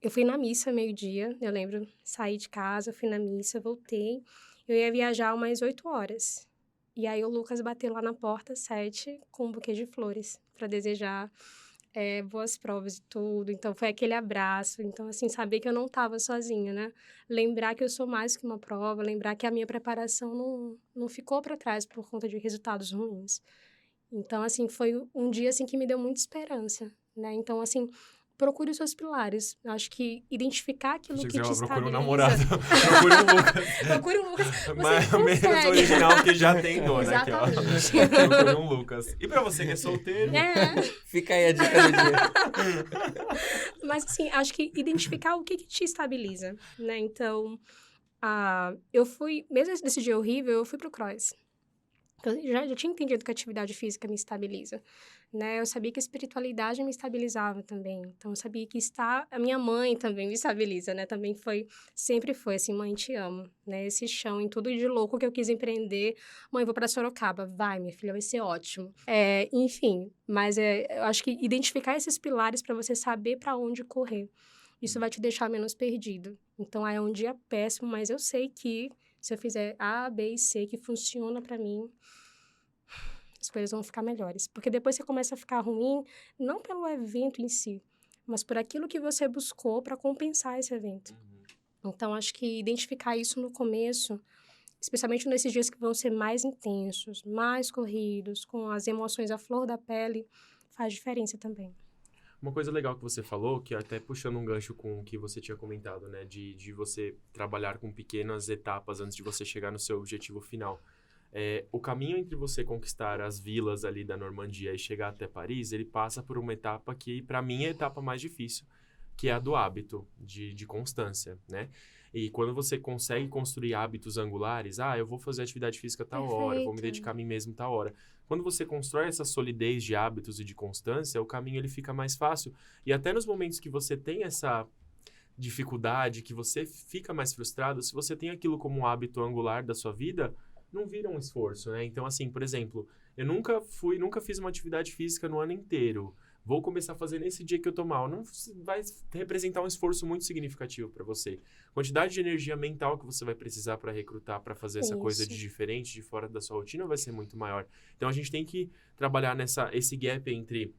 Eu fui na missa meio-dia, eu lembro. Saí de casa, fui na missa, voltei. Eu ia viajar umas 8 horas. E aí, o Lucas bateu lá na porta, 7, com um buquê de flores, para desejar boas provas e tudo. Então, foi aquele abraço. Então, assim, saber que eu não estava sozinha, né? Lembrar que eu sou mais que uma prova, lembrar que a minha preparação não ficou para trás por conta de resultados ruins. Então, assim, foi um dia, assim, que me deu muita esperança, né? Então, assim... Procure os seus pilares. Eu acho que identificar aquilo que te estabiliza... Procure um namorado. Procure um Lucas. Procure um Lucas. Mas Você menos consegue. original que já tem dona aqui, ó. Exatamente. Procure um Lucas. E pra você que é solteiro... Fica aí a dica do dia. Mas, assim, acho que identificar o que te estabiliza, né? Então, eu fui... Mesmo desse dia horrível, eu fui pro cross. Eu já tinha entendido que a atividade física me estabiliza, né? Eu sabia que a espiritualidade me estabilizava também. Então, eu sabia que a minha mãe também me estabiliza, né? Também sempre foi assim, mãe, te amo, né? Esse chão em tudo de louco que eu quis empreender. Mãe, vou para Sorocaba. Vai, minha filha, vai ser ótimo. Enfim, mas eu acho que identificar esses pilares para você saber para onde correr. Isso vai te deixar menos perdido. Então, é um dia péssimo, mas eu sei que se eu fizer A, B e C, que funciona para mim, as coisas vão ficar melhores. Porque depois você começa a ficar ruim, não pelo evento em si, mas por aquilo que você buscou para compensar esse evento. Então, acho que identificar isso no começo, especialmente nesses dias que vão ser mais intensos, mais corridos, com as emoções à flor da pele, faz diferença também. Uma coisa legal que você falou, que até puxando um gancho com o que você tinha comentado, né? De você trabalhar com pequenas etapas antes de você chegar no seu objetivo final. O caminho entre você conquistar as vilas ali da Normandia e chegar até Paris, ele passa por uma etapa que, para mim, é a etapa mais difícil, que é a do hábito, de constância, né? E quando você consegue construir hábitos angulares, eu vou fazer atividade física tal hora, eu vou me dedicar a mim mesmo tal hora. Quando você constrói essa solidez de hábitos e de constância, o caminho ele fica mais fácil. E até nos momentos que você tem essa dificuldade, que você fica mais frustrado, se você tem aquilo como um hábito angular da sua vida, não vira um esforço, né? Então, assim, por exemplo, eu nunca fiz uma atividade física no ano inteiro. Vou começar a fazer nesse dia que eu tô mal. Não vai representar um esforço muito significativo para você. Quantidade de energia mental que você vai precisar para recrutar, para fazer essa coisa de diferente, de fora da sua rotina, vai ser muito maior. Então, a gente tem que trabalhar esse gap entre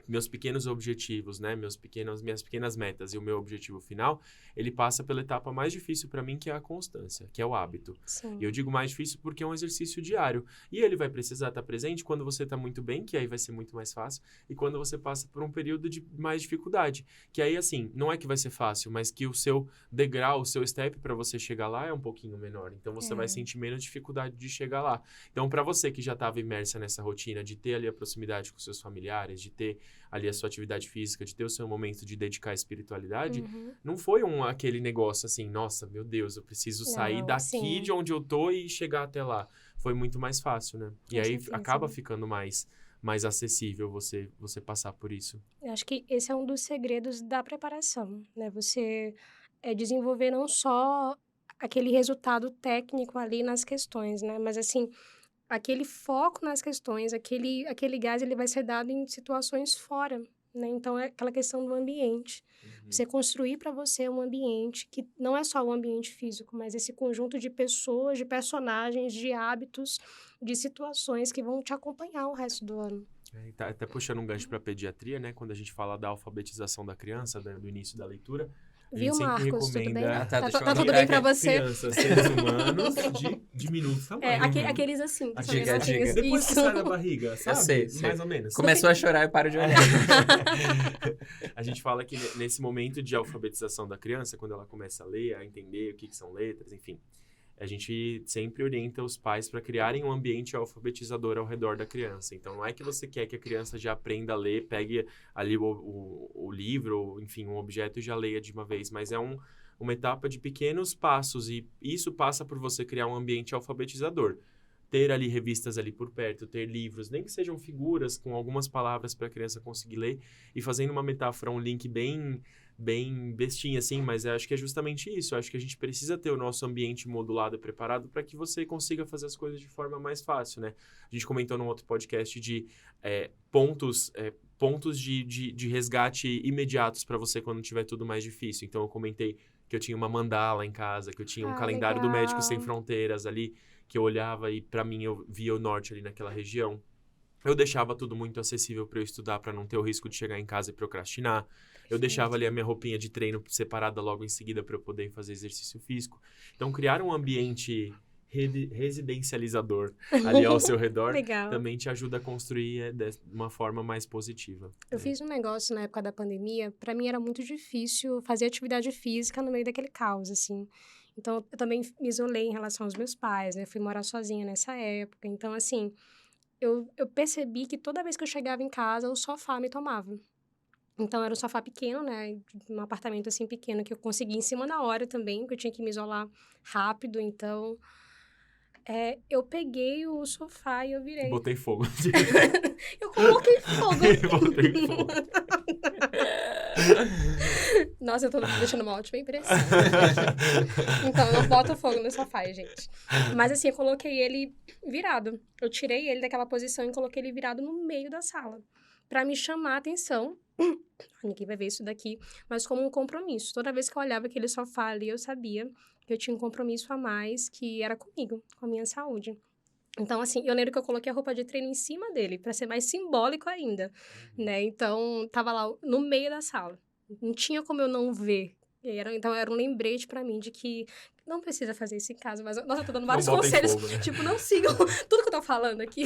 meus pequenos objetivos, né? Minhas pequenas metas e o meu objetivo final, ele passa pela etapa mais difícil para mim, que é a constância, que é o hábito. Sim. E eu digo mais difícil porque é um exercício diário. E ele vai precisar estar presente quando você está muito bem, que aí vai ser muito mais fácil, e quando você passa por um período de mais dificuldade. Que aí, assim, não é que vai ser fácil, mas que o seu degrau, o seu step para você chegar lá é um pouquinho menor. Então, você vai sentir menos dificuldade de chegar lá. Então, para você que já estava imersa nessa rotina, de ter ali a proximidade com seus familiares, de ter ali a sua atividade física, de ter o seu momento de dedicar à espiritualidade, Uhum. não foi aquele negócio assim, nossa, meu Deus, eu preciso sair Não, daqui sim. de onde eu tô e chegar até lá. Foi muito mais fácil, né? E Com aí certeza. acaba ficando mais acessível você passar por isso. Eu acho que esse é um dos segredos da preparação, né? Você desenvolver não só aquele resultado técnico ali nas questões, né? Mas, assim, aquele foco nas questões, aquele gás, ele vai ser dado em situações fora, né? Então, é aquela questão do ambiente. Você construir para você um ambiente que não é só o ambiente físico, mas esse conjunto de pessoas, de personagens, de hábitos, de situações que vão te acompanhar o resto do ano. E tá até puxando um gancho para pediatria, né? Quando a gente fala da alfabetização da criança, do início da leitura, a Viu, gente sempre Marcos? Tudo bem? recomenda tá, deixa eu Tá tudo anotar bem pra aqui. você? crianças, seres humanos de diminuto tamanho. Aqueles assim, que são Diga, menorzinhos. diga. Depois que Isso. sai da barriga, sabe? sei. Mais ou menos. Começou a chorar e para de olhar. A gente fala que nesse momento de alfabetização da criança, quando ela começa a ler, a entender o que são letras, enfim, a gente sempre orienta os pais para criarem um ambiente alfabetizador ao redor da criança. Então, não é que você quer que a criança já aprenda a ler, pegue ali o livro, ou, enfim, um objeto e já leia de uma vez, mas é uma etapa de pequenos passos e isso passa por você criar um ambiente alfabetizador. Ter ali revistas ali por perto, ter livros, nem que sejam figuras com algumas palavras para a criança conseguir ler e fazendo uma metáfora, um link bem bestinha, assim, mas eu acho que é justamente isso. Eu acho que a gente precisa ter o nosso ambiente modulado e preparado para que você consiga fazer as coisas de forma mais fácil, né? A gente comentou num outro podcast de pontos de resgate imediatos para você quando tiver tudo mais difícil. Então, eu comentei que eu tinha uma mandala em casa, que eu tinha um calendário do Médicos Sem Fronteiras ali, que eu olhava e, para mim, eu via o norte ali naquela região. Eu deixava tudo muito acessível para eu estudar, para não ter o risco de chegar em casa e procrastinar. Eu deixava ali a minha roupinha de treino separada logo em seguida para eu poder fazer exercício físico. Então, criar um ambiente residencializador ali ao seu redor Legal. também te ajuda a construir de uma forma mais positiva. Eu fiz um negócio na época da pandemia, pra mim era muito difícil fazer atividade física no meio daquele caos, assim. Então, eu também me isolei em relação aos meus pais, né? Fui morar sozinha nessa época. Então, assim, eu percebi que toda vez que eu chegava em casa, o sofá me tomava. Então, era um sofá pequeno, né? Um apartamento, assim, pequeno, que eu consegui em cima da hora também, porque eu tinha que me isolar rápido. Então, eu peguei o sofá e eu virei. Botei fogo. Eu coloquei fogo. Botei fogo. Nossa, eu tô deixando uma ótima impressão. Então, não bota fogo no sofá, gente. Mas assim, eu coloquei ele virado. Eu tirei ele daquela posição e coloquei ele virado no meio da sala. Pra me chamar a atenção. Ninguém vai ver isso daqui. Mas como um compromisso. Toda vez que eu olhava aquele sofá ali, eu sabia que eu tinha um compromisso a mais, que era comigo, com a minha saúde. Então, assim, eu lembro que eu coloquei a roupa de treino em cima dele, pra ser mais simbólico ainda, né? Então, tava lá no meio da sala. Não tinha como eu não ver. Então, era um lembrete pra mim de que não precisa fazer isso em casa, mas, nossa, eu tô dando vários Não botem conselhos. fogo, né? Tipo, não sigam tudo que eu tô falando aqui.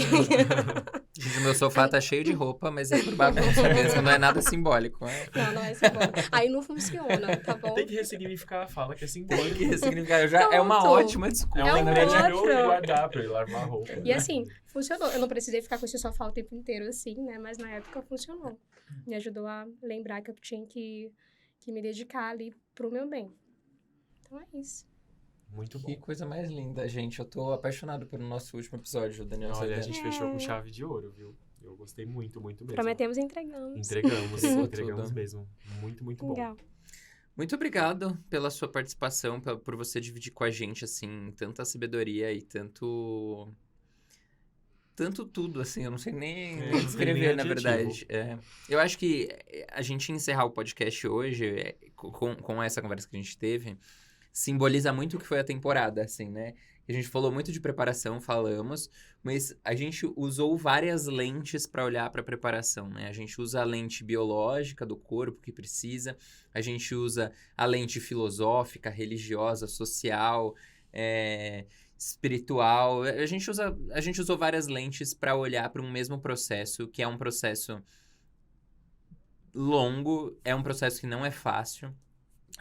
O meu sofá tá cheio de roupa, mas é por bagunça mesmo, não é nada simbólico. Né? Não é simbólico. Aí não funciona, tá bom? Tem que ressignificar a fala, que é Tem simbólico. que ressignificar. É uma Pronto. ótima desculpa. É um É um lembrete né? meu outro. e guardar pra ele lavar a roupa. E assim, funcionou. Eu não precisei ficar com esse sofá o tempo inteiro assim, né? Mas na época funcionou. Me ajudou a lembrar que eu tinha que me dedicar ali pro meu bem. Então é isso. Muito bom. Que coisa mais linda, gente. Eu tô apaixonado pelo nosso último episódio, Daniel. Olha, a Sardana. gente fechou com chave de ouro, viu? Eu gostei muito, muito mesmo. Prometemos e entregamos. Entregamos, Tudo. entregamos mesmo. Muito, muito bom. Legal. Muito obrigado pela sua participação, por você dividir com a gente, assim, tanta sabedoria e tanto tudo, assim, eu não sei nem não tem descrever, nem na adjetivo. verdade. Eu acho que a gente encerrar o podcast hoje, com essa conversa que a gente teve, simboliza muito o que foi a temporada, assim, né? A gente falou muito de preparação, falamos, mas a gente usou várias lentes para olhar para a preparação, né? A gente usa a lente biológica do corpo que precisa, a gente usa a lente filosófica, religiosa, social, espiritual. A gente usou várias lentes para olhar para um mesmo processo, que é um processo longo, é um processo que não é fácil.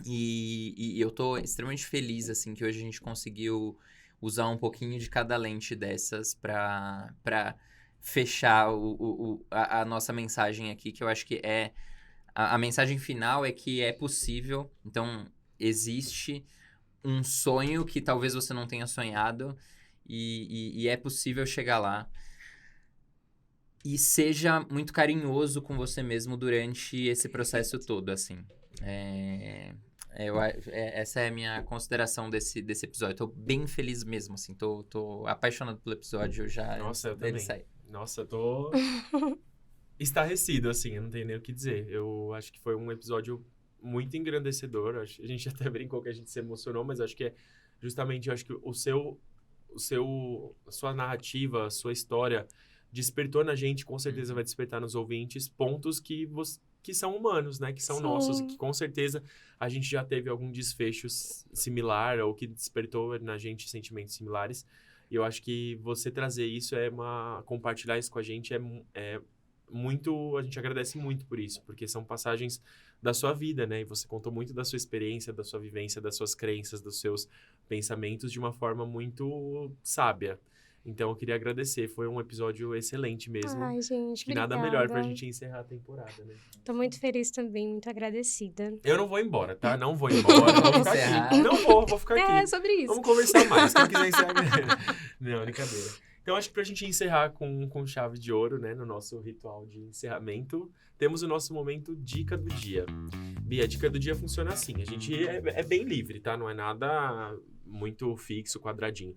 E eu tô extremamente feliz, assim, que hoje a gente conseguiu usar um pouquinho de cada lente dessas pra fechar a nossa mensagem aqui, que eu acho que a mensagem final é que é possível. Então, existe um sonho que talvez você não tenha sonhado e é possível chegar lá. E seja muito carinhoso com você mesmo durante esse processo todo, assim. Essa é a minha consideração desse episódio. Tô bem feliz mesmo, assim. Tô apaixonado pelo episódio já. Nossa, eu dele também. sair. Nossa, eu tô estarrecido, assim, eu não tenho nem o que dizer. Eu acho que foi um episódio muito engrandecedor. A gente até brincou que a gente se emocionou, mas acho que é justamente, eu acho que a sua narrativa, a sua história despertou na gente, com certeza vai despertar nos ouvintes, pontos que são humanos, né? Que são Sim. nossos, e que com certeza a gente já teve algum desfecho similar ou que despertou na gente sentimentos similares. E eu acho que você trazer isso compartilhar isso com a gente é muito, a gente agradece muito por isso, porque são passagens da sua vida, né? E você contou muito da sua experiência, da sua vivência, das suas crenças, dos seus pensamentos de uma forma muito sábia. Então, eu queria agradecer. Foi um episódio excelente mesmo. Ai, gente, E nada obrigada. melhor pra gente encerrar a temporada, né? Tô muito feliz também, muito agradecida. Eu não vou embora, tá? Não vou embora, vou ficar Encerrar. aqui. Não vou ficar aqui. É, sobre isso. Vamos conversar mais, quem quiser encerrar. Não, brincadeira. Então, acho que pra gente encerrar com chave de ouro, né? No nosso ritual de encerramento, temos o nosso momento Dica do Dia. Bia, a Dica do Dia funciona assim. A gente é bem livre, tá? Não é nada muito fixo, quadradinho.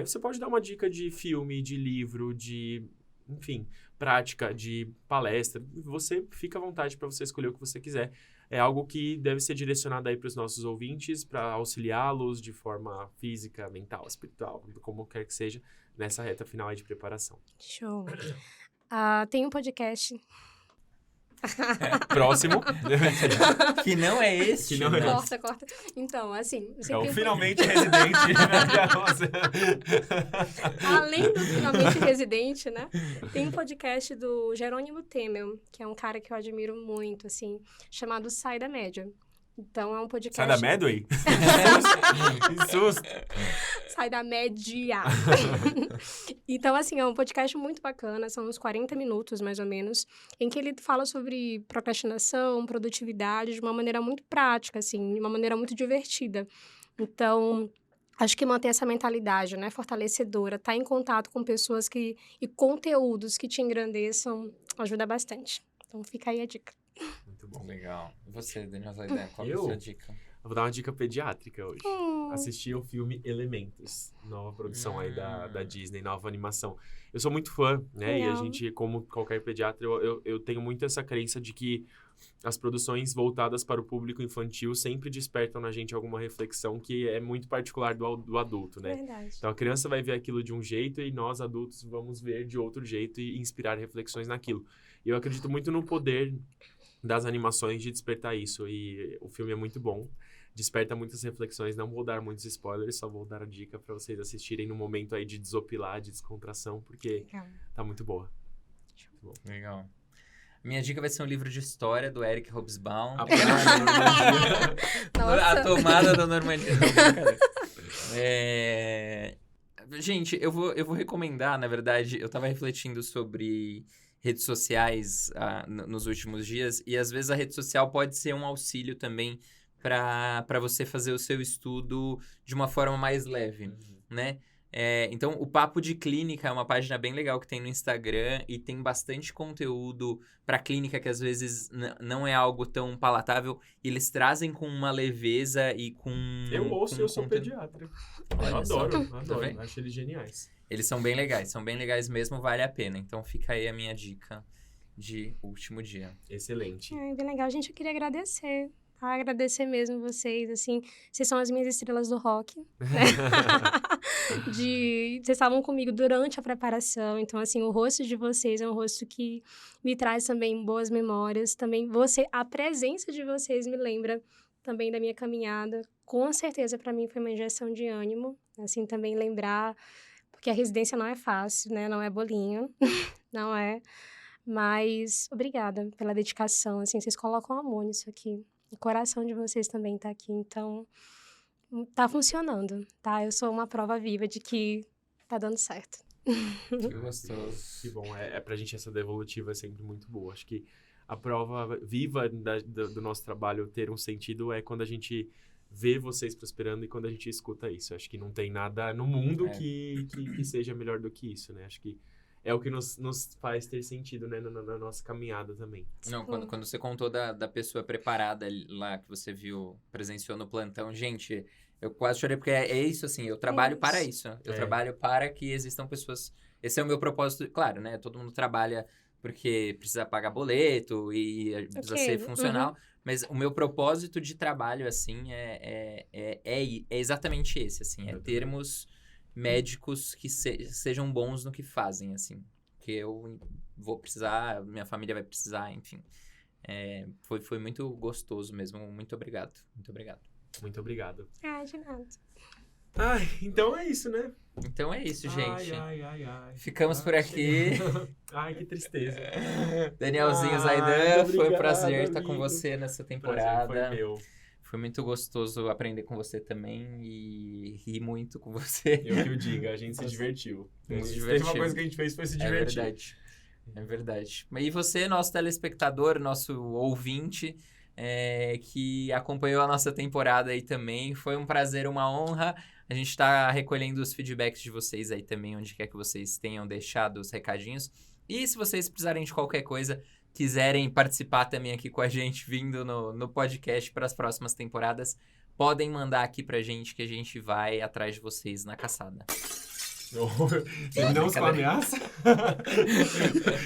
Você pode dar uma dica de filme, de livro, de, enfim, prática, de palestra. Você fica à vontade para você escolher o que você quiser. É algo que deve ser direcionado aí para os nossos ouvintes, para auxiliá-los de forma física, mental, espiritual, como quer que seja, nessa reta final aí de preparação. Show. Tem um podcast. Próximo. Que não é este. Que não é né? Corta. Então, assim... É o sempre- Finalmente Residente. Além do Finalmente Residente, né? Tem um podcast do Jerônimo Temel, que é um cara que eu admiro muito, assim, chamado Sai da Média. Então, é um podcast... Sai da Medway? Que susto. Sai da média. Então, assim, é um podcast muito bacana, são uns 40 minutos, mais ou menos, em que ele fala sobre procrastinação, produtividade, de uma maneira muito prática, assim, de uma maneira muito divertida. Então, acho que manter essa mentalidade, né, fortalecedora, estar em contato com pessoas e conteúdos que te engrandeçam, ajuda bastante. Então, fica aí a dica. Muito bom. Legal. E você, Daniel Zaidan, qual é a Eu? sua dica? Eu vou dar uma dica pediátrica hoje. Assisti o filme Elementos, nova produção aí da Disney, nova animação. Eu sou muito fã, né? E a Legal. gente, como qualquer pediatra, eu tenho muito essa crença de que as produções voltadas para o público infantil sempre despertam na gente alguma reflexão que é muito particular do adulto, né? Verdade. Então, a criança vai ver aquilo de um jeito e nós, adultos, vamos ver de outro jeito e inspirar reflexões naquilo. E eu acredito muito no poder das animações de despertar isso. E o filme é muito bom. Desperta muitas reflexões. Não vou dar muitos spoilers, só vou dar a dica para vocês assistirem no momento aí de desopilar, de descontração, porque Legal. tá muito boa. Legal. Minha dica vai ser um livro de história do Eric Hobsbawm. A Nossa. tomada da Normandia. Não, brincadeira. Gente, eu vou recomendar, na verdade, eu tava refletindo sobre redes sociais nos últimos dias, e às vezes a rede social pode ser um auxílio também para você fazer o seu estudo de uma forma mais leve, né? Então, o Papo de Clínica é uma página bem legal que tem no Instagram e tem bastante conteúdo para clínica que às vezes não é algo tão palatável. E eles trazem com uma leveza e com... Eu ouço e eu sou conteúdo. pediatra. Olha Eu só, adoro. tá vendo? Acho eles geniais. Eles são bem legais mesmo, vale a pena. Então, fica aí a minha dica de último dia. Excelente. Bem legal. Gente, eu queria agradecer. Tá? Agradecer mesmo vocês, assim. Vocês são as minhas estrelas do rock, né? Vocês estavam comigo durante a preparação. Então, assim, o rosto de vocês é um rosto que me traz também boas memórias. Também a presença de vocês me lembra também da minha caminhada. Com certeza, para mim, foi uma injeção de ânimo. Assim, também lembrar... Porque a residência não é fácil, né? Não é bolinho. Não é. Mas obrigada pela dedicação. Assim, vocês colocam amor nisso aqui. O coração de vocês também tá aqui. Então, tá funcionando, tá? Eu sou uma prova viva de que tá dando certo. Que gostoso. Que bom, pra gente essa devolutiva é sempre muito boa. Acho que a prova viva do nosso trabalho ter um sentido é quando a gente vê vocês prosperando e quando a gente escuta isso. Acho que não tem nada no mundo que seja melhor do que isso, né? Acho que é o que nos faz ter sentido, né? Na nossa caminhada também. Não, quando você contou da pessoa preparada lá que você viu, presenciou no plantão, gente, eu quase chorei porque é isso, assim, eu trabalho para isso. Eu trabalho para que existam pessoas... Esse é o meu propósito, claro, né? Todo mundo trabalha porque precisa pagar boleto e precisa ser funcional. Mas o meu propósito de trabalho, assim, é exatamente esse, assim. É termos médicos que sejam bons no que fazem, assim. Que eu vou precisar, minha família vai precisar, enfim. Foi muito gostoso mesmo. Muito obrigado. Muito obrigado. Muito obrigado. De nada. Ai, então é isso, né? Então é isso, gente. Ai. Ficamos por aqui. Ai, que tristeza. Danielzinho Zaidan, foi um obrigado, prazer estar com amigo. você nessa temporada. Prazer foi meu. Foi muito gostoso aprender com você também e rir muito com você. Eu que o diga, a gente se divertiu. Muito Se divertido. teve uma coisa que a gente fez foi se divertir. É verdade. E você, nosso telespectador, nosso ouvinte, que acompanhou a nossa temporada aí também, foi um prazer, uma honra. A gente está recolhendo os feedbacks de vocês aí também, onde quer que vocês tenham deixado os recadinhos. E se vocês precisarem de qualquer coisa, quiserem participar também aqui com a gente, vindo no podcast para as próximas temporadas, podem mandar aqui pra gente que a gente vai atrás de vocês na caçada. Terminamos com a ameaça?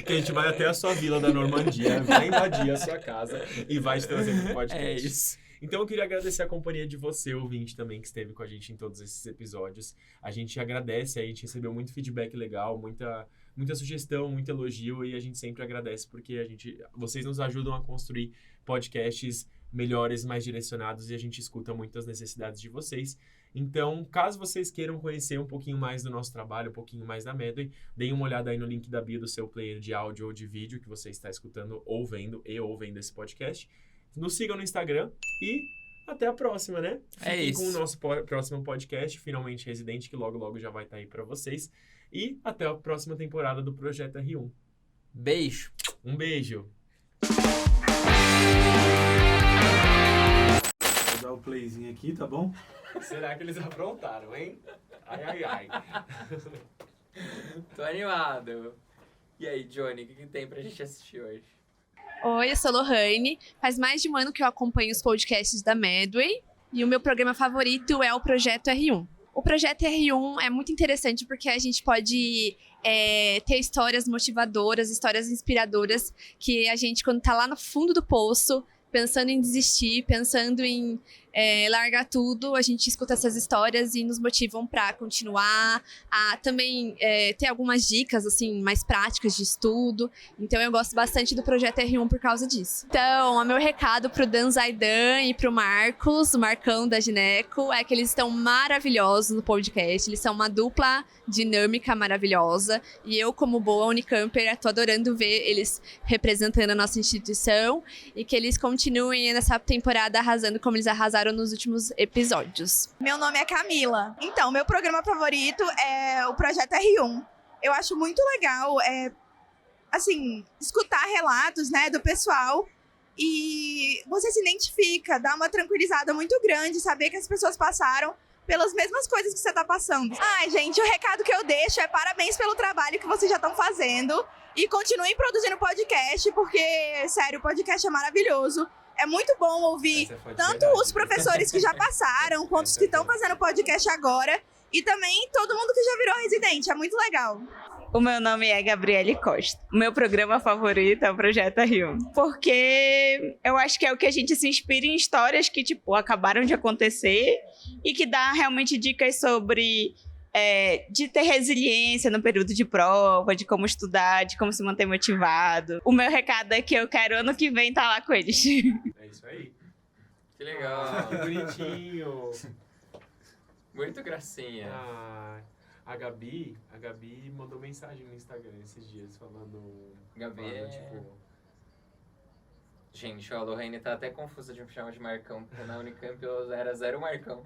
Que a gente vai até a sua vila da Normandia, vai invadir a sua casa e vai te trazer pro podcast. É isso. Então eu queria agradecer a companhia de você, ouvinte, também, que esteve com a gente em todos esses episódios. A gente agradece, a gente recebeu muito feedback legal, muita sugestão, muito elogio, e a gente sempre agradece porque vocês nos ajudam a construir podcasts melhores, mais direcionados, e a gente escuta muitas necessidades de vocês. Então, caso vocês queiram conhecer um pouquinho mais do nosso trabalho, um pouquinho mais da Medway, deem uma olhada aí no link da bio do seu player de áudio ou de vídeo que você está escutando ou vendo esse podcast. Nos sigam no Instagram e até a próxima, né? Fiquem com o nosso próximo podcast, Finalmente Residente, que logo já vai estar aí para vocês. E até a próxima temporada do Projeto R1. Beijo. Um beijo. Vou dar o playzinho aqui, tá bom? Será que eles aprontaram, hein? Ai. Tô animado. E aí, Johnny, o que tem pra gente assistir hoje? Oi, eu sou Lohane. Faz mais de um ano que eu acompanho os podcasts da Medway e o meu programa favorito é o Projeto R1. O Projeto R1 é muito interessante porque a gente pode ter histórias motivadoras, histórias inspiradoras que a gente, quando tá lá no fundo do poço, pensando em desistir, pensando em largar tudo, a gente escuta essas histórias e nos motivam para continuar, a também ter algumas dicas assim mais práticas de estudo. Então eu gosto bastante do Projeto R1 por causa disso. Então, o meu recado pro Dan Zaidan e pro Marcos, o Marcão da Gineco, é que eles estão maravilhosos no podcast, eles são uma dupla dinâmica maravilhosa, e eu, como boa Unicamper, tô adorando ver eles representando a nossa instituição e que eles continuem nessa temporada arrasando como eles arrasaram nos últimos episódios. Meu nome é Camila. Então, meu programa favorito é o Projeto R1. Eu acho muito legal, escutar relatos, né, do pessoal, e você se identifica, dá uma tranquilizada muito grande, saber que as pessoas passaram pelas mesmas coisas que você tá passando. Ai, gente, o recado que eu deixo é parabéns pelo trabalho que vocês já estão fazendo e continuem produzindo podcast, porque, sério, o podcast é maravilhoso. É muito bom ouvir tanto os professores que já passaram, quanto os que estão fazendo podcast agora, e também todo mundo que já virou residente. É muito legal. O meu nome é Gabriele Costa. O meu programa favorito é o Projeto R1. Porque eu acho que é o que a gente se inspira em histórias que, acabaram de acontecer e que dá realmente dicas sobre de ter resiliência no período de prova, de como estudar, de como se manter motivado. O meu recado é que eu quero ano que vem estar lá com eles. É isso aí. Que legal. Que bonitinho. Muito gracinha. A Gabi mandou mensagem no Instagram esses dias falando... Gabi Gente, a Lohane tá até confusa de me chamar de Marcão, porque na Unicamp eu era 0 Marcão.